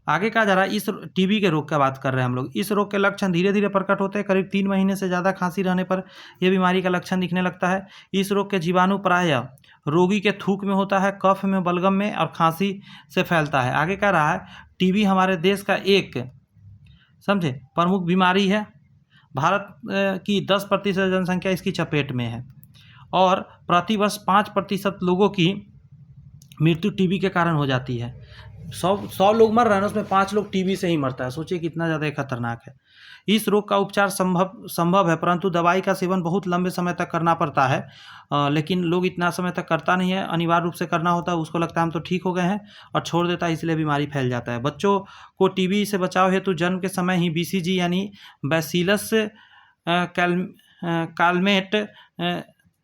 आगे कहा जा रहा है इस टीबी के रोग का बात कर रहे हैं हम लोग। इस रोग के लक्षण धीरे धीरे प्रकट होते हैं। करीब 3 महीने से ज़्यादा खांसी रहने पर यह बीमारी का लक्षण दिखने लगता है। इस रोग के जीवाणु प्रायः रोगी के थूक में होता है, कफ में, बलगम में और खांसी से फैलता है। आगे कह रहा है टीबी हमारे देश का एक, समझे, प्रमुख बीमारी है। भारत की 10% जनसंख्या इसकी चपेट में है और प्रतिवर्ष 5% लोगों की मृत्यु टीबी के कारण हो जाती है। 100 लोग मर रहे हैं, उसमें 5 लोग टीबी से ही मरता है। सोचिए कितना ज़्यादा खतरनाक है। इस रोग का उपचार संभव है, परंतु दवाई का सेवन बहुत लंबे समय तक करना पड़ता है। लेकिन लोग इतना समय तक करता नहीं है, अनिवार्य रूप से करना होता है। उसको लगता है हम तो ठीक हो गए हैं और छोड़ देता है, इसलिए बीमारी फैल जाता है। बच्चों को टीबी से बचाव हेतु जन्म के समय ही BCG यानी बैसिलस कालमेट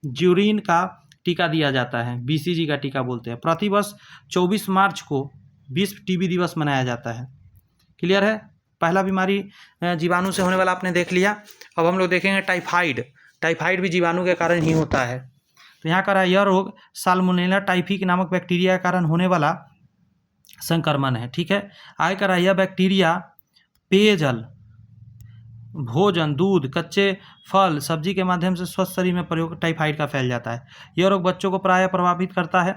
ज्यूरिन का टीका दिया जाता है। BCG का टीका बोलते हैं। प्रतिवर्ष 24 मार्च को विश्व टीबी दिवस मनाया जाता है। क्लियर है। पहला बीमारी जीवाणु से होने वाला आपने देख लिया। अब हम लोग देखेंगे टाइफाइड। टाइफाइड भी जीवाणु के कारण ही होता है। तो यहाँ का यह रोग साल्मोनेला टाइफी नामक बैक्टीरिया के कारण होने वाला संक्रमण है। ठीक है। आगे का यह बैक्टीरिया पेयजल भोजन, दूध, कच्चे फल, सब्जी के माध्यम से स्वस्थ शरीर में प्रयोग टाइफाइड का फैल जाता है। यह रोग बच्चों को प्रायः प्रभावित करता है।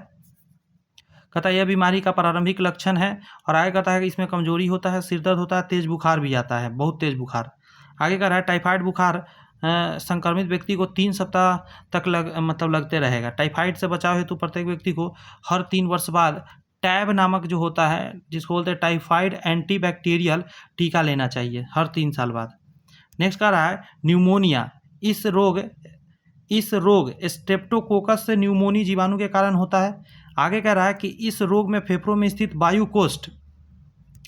कहता है यह बीमारी का प्रारंभिक लक्षण है और आगे कहता है कि इसमें कमजोरी होता है, सिर दर्द होता है, तेज बुखार भी आता है, बहुत तेज बुखार। आगे कह रहा है टाइफाइड बुखार संक्रमित व्यक्ति को 3 सप्ताह तक लगते रहेगा। टाइफाइड से बचाव हेतु प्रत्येक व्यक्ति को हर 3 वर्ष बाद टैब नामक जो होता है, जिसको बोलते हैं टाइफाइड एंटीबैक्टीरियल टीका लेना चाहिए हर 3 साल बाद। नेक्स्ट कह रहा है न्यूमोनिया। इस रोग स्ट्रेप्टोकोकस से न्यूमोनी जीवाणु के कारण होता है। आगे कह रहा है कि इस रोग में फेफड़ों में स्थित वायुकोष्ठ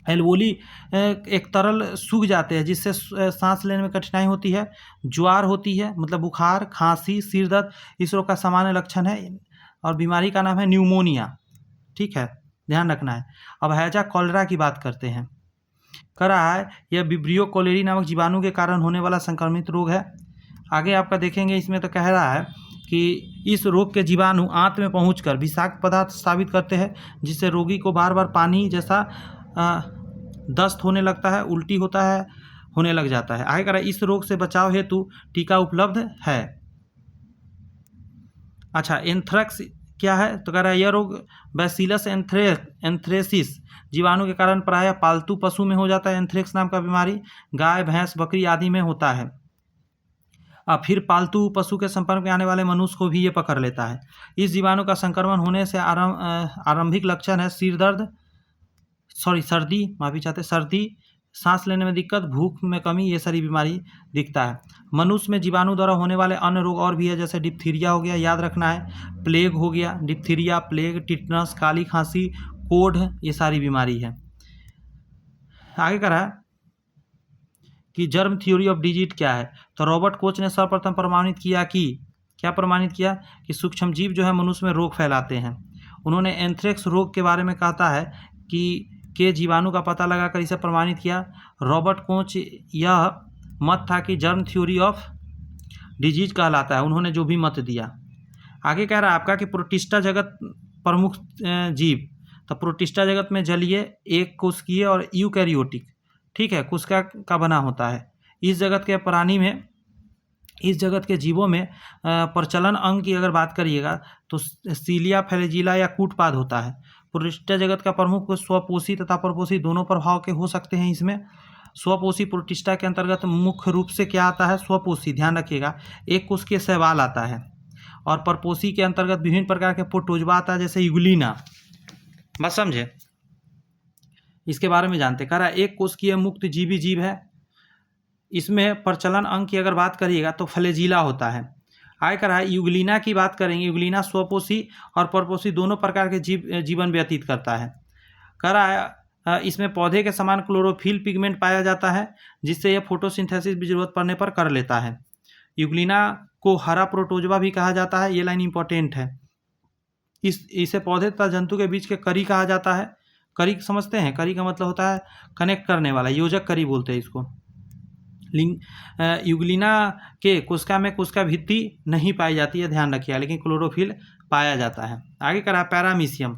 एल्वोली एक तरल सूख जाते हैं, जिससे सांस लेने में कठिनाई होती है। ज्वार होती है, मतलब बुखार, खांसी, सिर दर्द, इस रोग का सामान्य लक्षण है और बीमारी का नाम है न्यूमोनिया। ठीक है, ध्यान रखना है। अब हैजा कॉलरा की बात करते हैं। कह रहा है यह विब्रियो कोलेरी नामक जीवाणु के कारण होने वाला संक्रमित रोग है। आगे आपका देखेंगे, इसमें तो कह रहा है कि इस रोग के जीवाणु आंत में पहुंचकर विषाक्त पदार्थ स्रावित करते हैं, जिससे रोगी को बार बार पानी जैसा दस्त होने लगता है, उल्टी होने लग जाता है। आगे कह रहा है इस रोग से बचाव हेतु टीका उपलब्ध है। अच्छा, एंथ्रेक्स क्या है? तो कह रहा है यह रोग बैसिलस एंथ्रेसिस जीवाणु के कारण प्रायः पालतू पशु में हो जाता है। एंथ्रेक्स नाम का बीमारी गाय, भैंस, बकरी आदि में होता है। फिर पालतू पशु के संपर्क में आने वाले मनुष्य को भी ये पकड़ लेता है। इस जीवाणु का संक्रमण होने से आरंभिक लक्षण है सर्दी, सांस लेने में दिक्कत, भूख में कमी, ये सारी बीमारी दिखता है। मनुष्य में जीवाणु द्वारा होने वाले अन्य रोग और भी है, जैसे डिप्थीरिया हो गया, याद रखना है, प्लेग हो गया, डिप्थीरिया, प्लेग, टिटनस, काली खांसी, कोढ़, ये सारी बीमारी है। आगे कह रहा है कि जर्म थ्योरी ऑफ डिजीज क्या है? तो रॉबर्ट कोच ने सर्वप्रथम प्रमाणित किया कि सूक्ष्मजीव जो है मनुष्य में रोग फैलाते हैं। उन्होंने एंथ्रेक्स रोग के बारे में कहता है कि जीवाणु का पता लगाकर इसे प्रमाणित किया। रॉबर्ट कोच यह मत था कि जर्म थ्योरी ऑफ डिजीज कहलाता है, उन्होंने जो भी मत दिया। आगे कह रहा है आपका कि प्रोटिस्टा जगत प्रमुख जीव। तो प्रोटिस्टा जगत में जलीय, एक कोशिकीय और यूकैरियोटिक, ठीक है, कोशिका का बना होता है। इस जगत के जीवों में प्रचलन अंग की अगर बात करिएगा तो सीलिया, फ्लैजिला या कूटपाद होता है। प्रोटिस्टा जगत का प्रमुख स्वपोषी तथा परपोषी दोनों प्रभाव के हो सकते हैं। इसमें स्वपोषी प्रोटिस्टा के अंतर्गत मुख्य रूप से क्या आता है? स्वपोषी, ध्यान रखिएगा, एक कोशिकीय शैवाल आता है। और परपोषी के अंतर्गत विभिन्न प्रकार के प्रोटोजवा आता है, जैसे यूग्लिना। बस समझे, इसके बारे में जानते। कह रहा है एक कोशिकीय मुक्त जीवी जीव है। इसमें प्रचलन अंग की अगर बात करिएगा तो फ्लैजिला होता है। आगे कह रहा है यूग्लिना की बात करेंगे। यूग्लिना स्वपोषी और परपोषी दोनों प्रकार के जीवन व्यतीत करता है। कह रहा है इसमें पौधे के समान क्लोरोफिल पिगमेंट पाया जाता है, जिससे यह फोटोसिंथेसिस भी जरूरत पड़ने पर कर लेता है। यूग्लिना को हरा प्रोटोजवा भी कहा जाता है, ये लाइन इंपॉर्टेंट है। इसे पौधे तथा जंतु के बीच के करी कहा जाता है। करी समझते हैं? करी का मतलब होता है कनेक्ट करने वाला, योजक करी बोलते हैं इसको। यूग्लिना के कोशिका में कोशिका भित्ति नहीं पाई जाती है, ध्यान रखिए, लेकिन क्लोरोफिल पाया जाता है। आगे कह रहा है पैरामीशियम।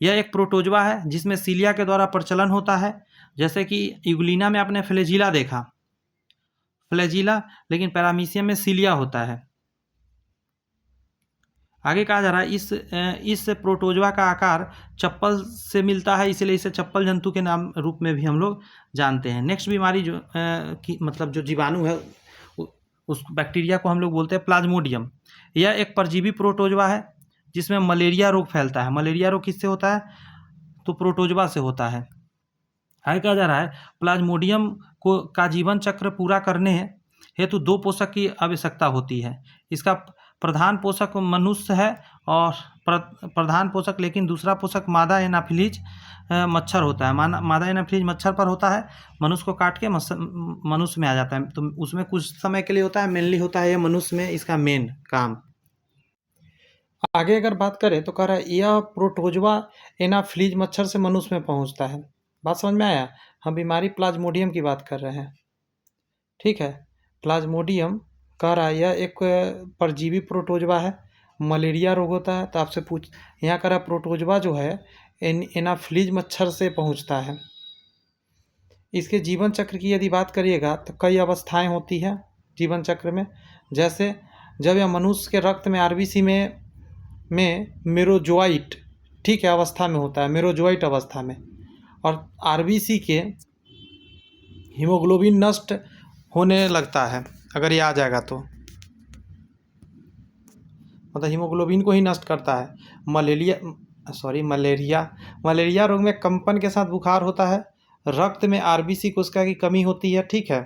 यह एक प्रोटोजवा है जिसमें सीलिया के द्वारा प्रचलन होता है। जैसे कि यूग्लिना में आपने फ्लैजिला देखा, लेकिन पैरामीशियम में सीलिया होता है। आगे कहा जा रहा है इस प्रोटोजवा का आकार चप्पल से मिलता है, इसीलिए इसे चप्पल जंतु के नाम रूप में भी हम लोग जानते हैं। नेक्स्ट बीमारी जो जीवाणु है उस बैक्टीरिया को हम लोग बोलते हैं प्लाज्मोडियम। यह एक परजीवी प्रोटोजवा है जिसमें मलेरिया रोग फैलता है। मलेरिया रोग किससे होता है? तो प्रोटोजवा से होता है। आगे कहा जा रहा है प्लाज्मोडियम का जीवन चक्र पूरा करने हेतु 2 पोषक की आवश्यकता होती है। इसका प्रधान पोषक मनुष्य है और प्रधान पोषक, लेकिन दूसरा पोषक मादा एनाफिलीज मच्छर होता है। मादा एनाफिलीज मच्छर पर होता है, मनुष्य को काट के मनुष्य में आ जाता है। तो उसमें कुछ समय के लिए होता है, मेनली होता है यह मनुष्य में इसका मेन काम। आगे अगर बात करें तो कह रहा है यह प्रोटोजवा एनाफिलीज मच्छर से मनुष्य में पहुंचता है। बात समझ में आया? हम बीमारी प्लाज्मोडियम की बात कर रहे हैं, ठीक है। प्लाज्मोडियम कह रहा है यह एक परजीवी प्रोटोजवा है, मलेरिया रोग होता है। तो आपसे यहाँ कह रहा है प्रोटोजवा जो है एनाफिलीज मच्छर से पहुंचता है। इसके जीवन चक्र की यदि बात करिएगा तो कई अवस्थाएं होती हैं जीवन चक्र में। जैसे जब यह मनुष्य के रक्त में आरबीसी में मेरोजोइट, ठीक है, अवस्था में होता है, मेरोजोइट अवस्था में, और आरबीसी के हीमोग्लोबिन नष्ट होने लगता है अगर ये आ जाएगा तो, मतलब हीमोग्लोबिन को ही नष्ट करता है। मलेरिया रोग में कंपन के साथ बुखार होता है, रक्त में आरबीसी कोशिका की कमी होती है, ठीक है,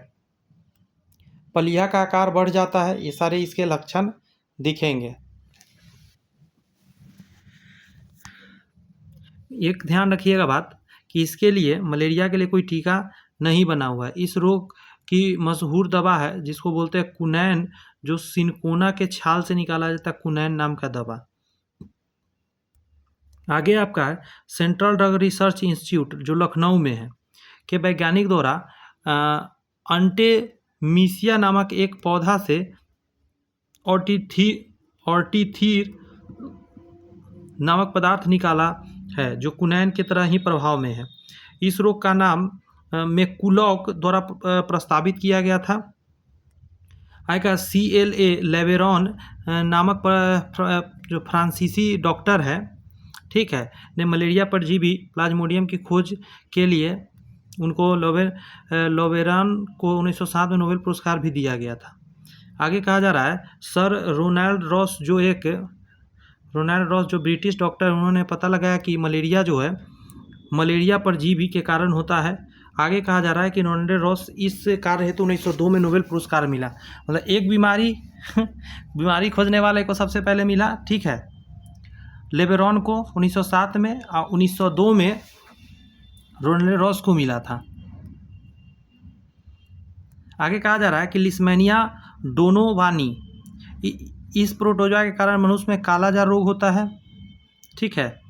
पलिया का आकार बढ़ जाता है, ये सारे इसके लक्षण दिखेंगे। एक ध्यान रखिएगा बात कि इसके लिए, मलेरिया के लिए कोई टीका नहीं बना हुआ है। इस रोग की मशहूर दवा है जिसको बोलते हैं कुनैन, जो सिनकोना के छाल से निकाला जाता है, कुनैन नाम का दवा। आगे आपका है सेंट्रल ड्रग रिसर्च इंस्टीट्यूट जो लखनऊ में है, के वैज्ञानिक द्वारा अंटेमिसिया नामक एक पौधा से ऑर्टिथीर नामक पदार्थ निकाला है जो कुनैन की तरह ही प्रभाव में है। इस रोग का नाम मैकुलॉक द्वारा प्रस्तावित किया गया था। आएगा CLA लेवेरॉन नामक जो फ्रांसीसी डॉक्टर है, ठीक है, ने मलेरिया परजीवी प्लाज्मोडियम की खोज के लिए उनको लोवेरॉन को 1907 में नोबेल पुरस्कार भी दिया गया था। आगे कहा जा रहा है सर रोनाल्ड रॉस जो ब्रिटिश डॉक्टर, उन्होंने पता लगाया कि मलेरिया जो है मलेरिया परजीवी के कारण होता है। आगे कहा जा रहा है कि रोनाल्ड रॉस इस कार्य हेतु 1902 में नोबेल पुरस्कार मिला। मतलब एक बीमारी खोजने वाले को सबसे पहले मिला, ठीक है, लेवेरॉन को 1907 में, और 1902 में रोनाल्ड रॉस को मिला था। आगे कहा जा रहा है कि लिस्मेनिया डोनोवानी, इस प्रोटोजोआ के कारण मनुष्य में कालाजार रोग होता है, ठीक है।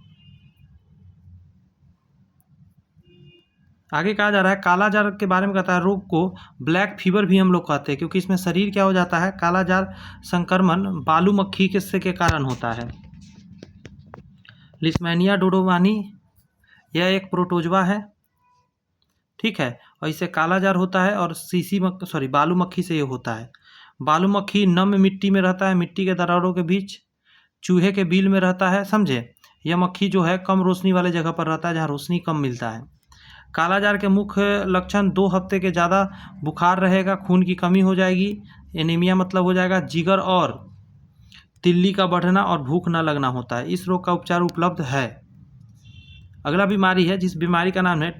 आगे कहा जा रहा है कालाजार के बारे में कहता है रोग को ब्लैक फीवर भी हम लोग कहते हैं, क्योंकि इसमें शरीर क्या हो जाता है, कालाजार संक्रमण बालू मक्खी के कारण होता है। लिस्मेनिया डोनोवानी यह एक प्रोटोजोआ है, ठीक है, और इससे कालाजार होता है, और बालू मक्खी से ये होता है। बालू मक्खी नम मिट्टी में रहता है, मिट्टी के दरारों के बीच, चूहे के बिल में रहता है, समझे। यह मक्खी जो है कम रोशनी वाले जगह पर रहता है, जहाँ रोशनी कम मिलता है। कालाजार के मुख्य लक्षण 2 हफ्ते के ज़्यादा बुखार रहेगा, खून की कमी हो जाएगी, एनीमिया मतलब हो जाएगा, जिगर और तिल्ली का बढ़ना और भूख न लगना होता है। इस रोग का उपचार उपलब्ध है। अगला बीमारी है जिस बीमारी का नाम है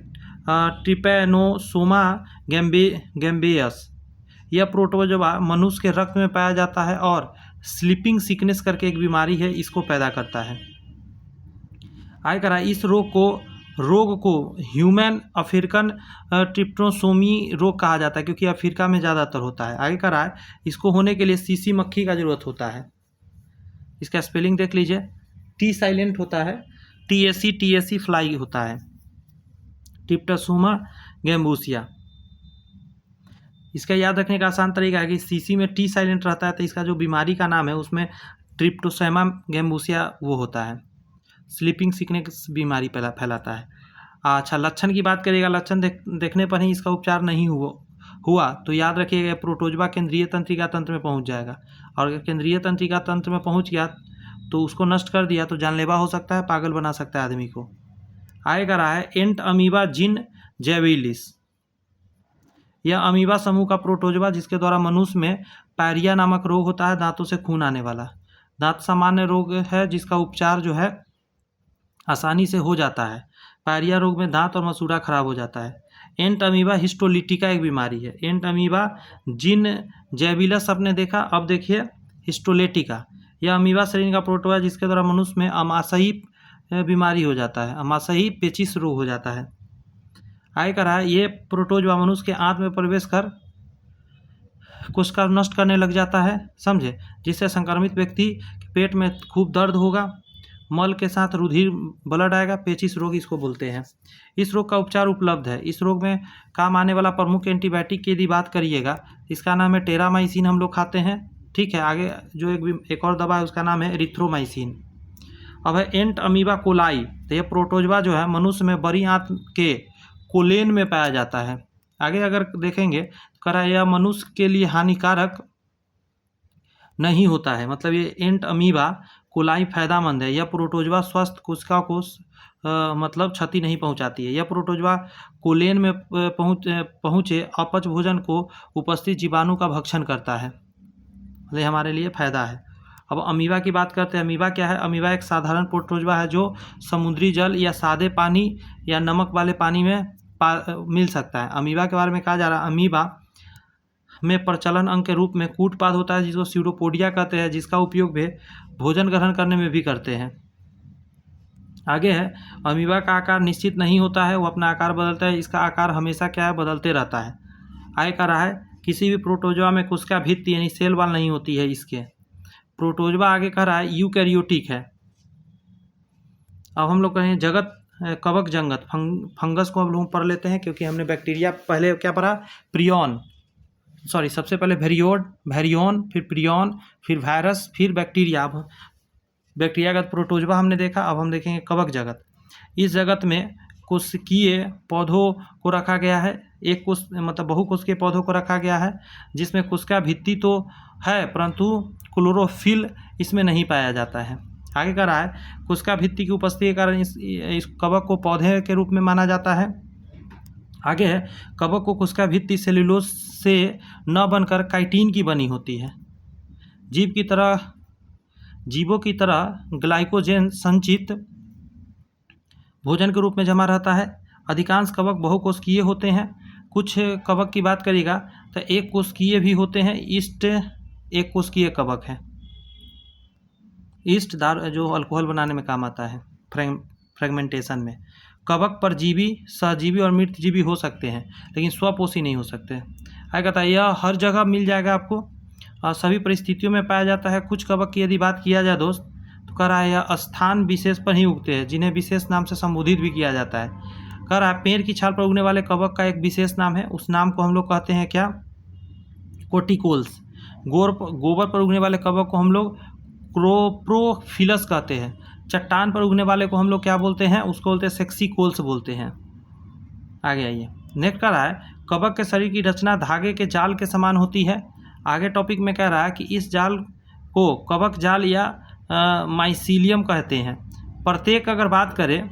ट्रिपैनोसोमा गैम्बियस। यह प्रोटोजोआ मनुष्य के रक्त में पाया जाता है और स्लीपिंग सिकनेस करके एक बीमारी है, इसको पैदा करता है। आगे करा इस रोग को ह्यूमन अफ्रीकन ट्रिप्टोसोमी रोग कहा जाता है, क्योंकि अफ्रीका में ज़्यादातर होता है। आगे करा इसको होने के लिए सीसी मक्खी का जरूरत होता है। इसका स्पेलिंग देख लीजिए, टी साइलेंट होता है, TAC फ्लाई होता है, ट्रिप्टोसोमा गैम्बूसिया। इसका याद रखने का आसान तरीका है कि सीसी में टी साइलेंट रहता है, तो इसका जो बीमारी का नाम है उसमें ट्रिप्टोसोमा गैम्बूसिया वो होता है, स्लीपिंग सिकनेस बीमारी फैलाता है। अच्छा, लक्षण की बात करिएगा, लक्षण देखने पर ही इसका उपचार नहीं हुआ तो याद रखिएगा प्रोटोजोआ केंद्रीय तंत्रिका तंत्र में पहुंच जाएगा, और अगर केंद्रीय तंत्रिका तंत्र में पहुंच गया तो उसको नष्ट कर दिया तो जानलेवा हो सकता है, पागल बना सकता है आदमी को। आएगा रहा है एंट अमीबा जिन जेविलिस। यह अमीबा समूह का प्रोटोजोआ जिसके द्वारा मनुष्य में पायरिया नामक रोग होता है, दांतों से खून आने वाला। दांत सामान्य रोग है जिसका उपचार जो है आसानी से हो जाता है। पायरिया रोग में दांत और मसूड़ा खराब हो जाता है। एंट अमीबा हिस्टोलिटिका एक बीमारी है। एंट अमीबा जिन जेविलस आपने देखा, अब देखिए हिस्टोलिटिका। यह अमीबा श्रेणी का प्रोटोजोआ जिसके द्वारा मनुष्य में अमाशयी बीमारी हो जाता है, अमाशयी पेचिश रोग हो जाता है। आगे कह रहा है ये प्रोटोजोआ मनुष्य के आंत में प्रवेश कर कोशिका नष्ट करने लग जाता है, समझे, जिससे संक्रमित व्यक्ति के पेट में खूब दर्द होगा, मल के साथ रुधिर ब्लड आएगा, पेचिश रोग इसको बोलते हैं। इस रोग का उपचार उपलब्ध है। इस रोग में काम आने वाला प्रमुख एंटीबायोटिक की यदि बात करिएगा, इसका नाम है टेरामाइसिन, हम लोग खाते हैं, ठीक है। आगे जो एक और दवा है उसका नाम है एरिथ्रोमाइसिन। अब है एंट अमीबा कोलाई। तो यह प्रोटोजोआ जो है मनुष्य में बड़ी आंत के कोलेन में पाया जाता है। आगे अगर देखेंगे तो कह रहा है यह मनुष्य के लिए हानिकारक नहीं होता है, मतलब ये एंट अमीबा कोलाई फायदेमंद है। यह प्रोटोजवा स्वस्थ कोशिका को मतलब क्षति नहीं पहुंचाती है। यह प्रोटोजवा कोलेन में पहुंचे अपच भोजन को उपस्थित जीवाणु का भक्षण करता है, मतलब हमारे लिए फायदा है। अब अमीबा की बात करते हैं। अमीबा क्या है? अमीबा एक साधारण प्रोटोजवा है जो समुद्री जल या सादे पानी या नमक वाले पानी में मिल सकता है। अमीबा के बारे में कहा जा रहा है, अमीबा में प्रचलन अंग के रूप में कूटपाद होता है जिसको स्यूडोपोडिया कहते हैं, जिसका उपयोग वे भोजन ग्रहण करने में भी करते हैं। आगे है, अमीबा का आकार निश्चित नहीं होता है, वो अपना आकार बदलता है। इसका आकार हमेशा क्या है? बदलते रहता है। आगे कह रहा है किसी भी प्रोटोजवा में कोशिका भित्ति यानी सेल वॉल नहीं होती है इसके। प्रोटोजवा आगे कह रहा है यूकैरियोटिक है। अब हम लोग कहें जगत कवक जंगत फंगस को हम लोग पढ़ लेते हैं, क्योंकि हमने बैक्टीरिया पहले क्या पढ़ा? प्रियॉन, सॉरी सबसे पहले वेरियोन, फिर प्रियॉन, फिर वायरस, फिर बैक्टीरिया। अब बैक्टीरियागत प्रोटोजवा हमने देखा, अब हम देखेंगे कवक जगत। इस जगत में कोशिकीय पौधों को रखा गया है। एक कोश मतलब बहुकोशिकीय पौधों को रखा गया है जिसमें कोशिका भित्ति तो है परंतु क्लोरोफिल इसमें नहीं पाया जाता है। आगे कह रहा है कोशिका भित्ति की उपस्थिति के कारण इस कवक को पौधे के रूप में माना जाता है। आगे है कवक को कोशिका भित्ति सेल्यूलोज से न बनकर काइटिन की बनी होती है। जीवों की तरह ग्लाइकोजेन संचित भोजन के रूप में जमा रहता है। अधिकांश कवक बहुकोशिकीय होते हैं। कुछ कवक की बात करिएगा तो एक कोशिकीय भी होते हैं। ईस्ट एक कोशिकीय कवक है। ईस्ट जो अल्कोहल बनाने में काम आता है फ्रेगमेंटेशन में। कवक परजीवी, सहजीवी और मृतजीवी हो सकते हैं लेकिन स्वपोषी नहीं हो सकते। आगे कहता है यह हर जगह मिल जाएगा आपको और सभी परिस्थितियों में पाया जाता है। कुछ कवक की यदि बात किया जाए दोस्त तो कह रहा है यह स्थान विशेष पर ही उगते हैं जिन्हें विशेष नाम से संबोधित भी किया जाता है। कह रहा है पेड़ की छाल पर उगने वाले कवक का एक विशेष नाम है, उस नाम को हम लोग कहते हैं क्या? कोटिकोल्स। गोबर पर उगने वाले कवक को हम लोग क्रोप्रोफिलस कहते हैं। चट्टान पर उगने वाले को हम लोग क्या बोलते हैं? उसको बोलते हैं सेक्सिकोल्स बोलते हैं। आगे आइए, नेक्स्ट कह रहा है कवक के शरीर की रचना धागे के जाल के समान होती है। आगे टॉपिक में कह रहा है कि इस जाल को कवक जाल या माइसीलियम कहते हैं। प्रत्येक अगर बात करें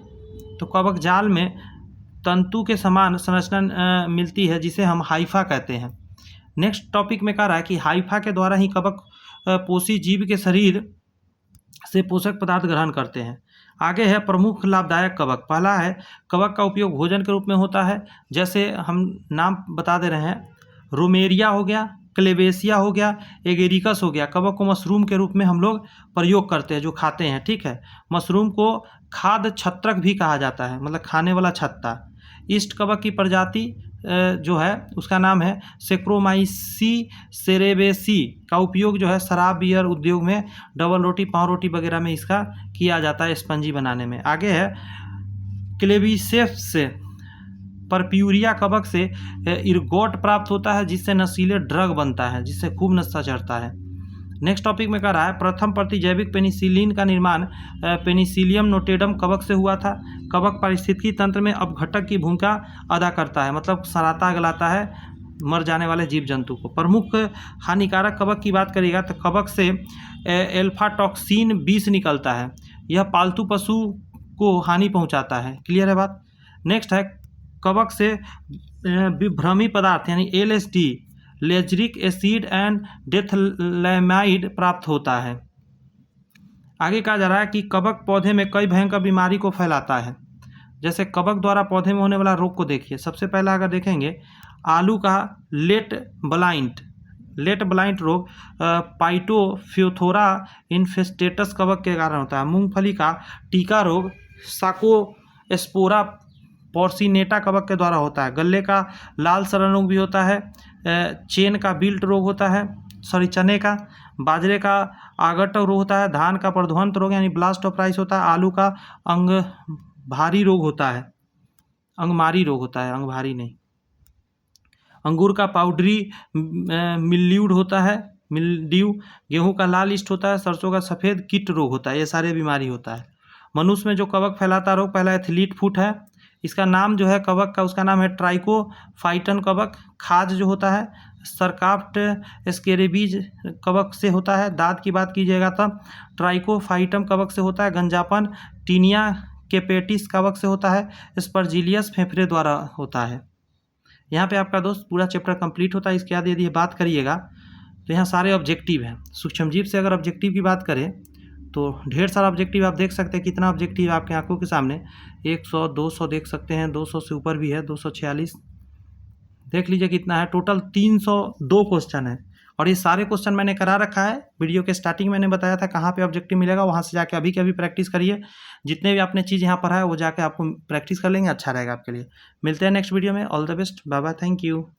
तो कवक जाल में तंतु के समान संरचना मिलती है जिसे हम हाइफा कहते हैं। नेक्स्ट टॉपिक में कह रहा है कि हाइफा के द्वारा ही कवक पोषी जीव के शरीर से पोषक पदार्थ ग्रहण करते हैं। आगे है प्रमुख लाभदायक कवक। पहला है कवक का उपयोग भोजन के रूप में होता है, जैसे हम नाम बता दे रहे हैं, रोमेरिया हो गया, क्लेवेसिया हो गया, एगेरिकस हो गया। कवक को मशरूम के रूप में हम लोग प्रयोग करते हैं जो खाते हैं, ठीक है। मशरूम को खाद्य छत्रक भी कहा जाता है, मतलब खाने वाला छत्ता। ईस्ट कवक की प्रजाति जो है उसका नाम है सेक्रोमाइसी सेरेबेसी का उपयोग जो है शराब बियर उद्योग में, डबल रोटी पाव रोटी वगैरह में इसका किया जाता है स्पंजी बनाने में। आगे है क्लेविसेप्स परप्यूरिया कवक से इर्गोट प्राप्त होता है जिससे नशीले ड्रग बनता है, जिससे खूब नशा चढ़ता है। नेक्स्ट टॉपिक में कह रहा है प्रथम प्रतिजैविक पेनिसिलिन का निर्माण पेनिसिलियम नोटेडम कवक से हुआ था। कवक पारिस्थितिकी तंत्र में अपघटक की भूमिका अदा करता है, मतलब सराता गलाता है मर जाने वाले जीव जंतु को। प्रमुख हानिकारक कवक की बात करिएगा तो कवक से एल्फा टॉक्सिन 20 निकलता है। यह पालतू पशु को हानि पहुंचाता है। क्लियर है बात। नेक्स्ट है कवक से विभ्रमी पदार्थ यानी LSD, लेजरिक एसिड एंड डेथलैमाइड प्राप्त होता है। आगे कहा जा रहा है कि कवक पौधे में कई भयंकर बीमारी को फैलाता है। जैसे कवक द्वारा पौधे में होने वाला रोग को देखिए। सबसे पहला अगर देखेंगे आलू का लेट ब्लाइंट रोग पाइटोफियोथोरा इन्फेस्टेटस कवक के कारण होता है। मूंगफली का टीका रोग साकोस्पोरा पोर्सिनेटा कवक के द्वारा होता है। गल्ले का लाल सड़न रोग भी होता है। चेन का बिल्ट रोग होता है, चने का। बाजरे का आगट रोग होता है। धान का प्रध्वंत रोग यानी ब्लास्ट ऑफ राइस होता है। आलू का अंगभारी रोग होता है, अंगमारी रोग होता है, अंगभारी नहीं। अंगूर का पाउडरी मिल्ड्यूड होता है, मिल्ड्यू। गेहूं का लाल ईस्ट होता है। सरसों का सफ़ेद कीट रोग होता है। ये सारे बीमारी होता है। मनुष्य में जो कवक फैलाता रोग पहला एथलीट फुट है, इसका नाम जो है कवक का, उसका नाम है ट्राइकोफाइटन कवक। खाज जो होता है सरकाफ्ट स्केरेबीज कवक से होता है। दांत की बात कीजिएगा तब ट्राइकोफाइटम कवक से होता है। गंजापन टीनिया केपेटिस कवक से होता है। स्पर्जिलियस फेफड़े द्वारा होता है। यहाँ पे आपका दोस्त पूरा चैप्टर कंप्लीट होता है। इसके बाद यदि बात करिएगा तो यहाँ सारे ऑब्जेक्टिव हैं। सूक्ष्मजीव से अगर ऑब्जेक्टिव की बात करें तो ढेर सारा ऑब्जेक्टिव आप देख सकते हैं। कितना ऑब्जेक्टिव आपके आंखों के सामने 100 200 देख सकते हैं, 200 से ऊपर भी है, 246 देख लीजिए कितना है। टोटल 302 क्वेश्चन है और ये सारे क्वेश्चन मैंने करा रखा है। वीडियो के स्टार्टिंग मैंने बताया था कहाँ पे ऑब्जेक्टिव मिलेगा, वहाँ से जाके अभी के अभी प्रैक्टिस करिए। जितने भी आपने चीज़ यहाँ पढ़ा है वो जाके आपको प्रैक्टिस कर लेंगे, अच्छा रहेगा आपके लिए। मिलते हैं नेक्स्ट वीडियो में। All the best, bye bye, thank you.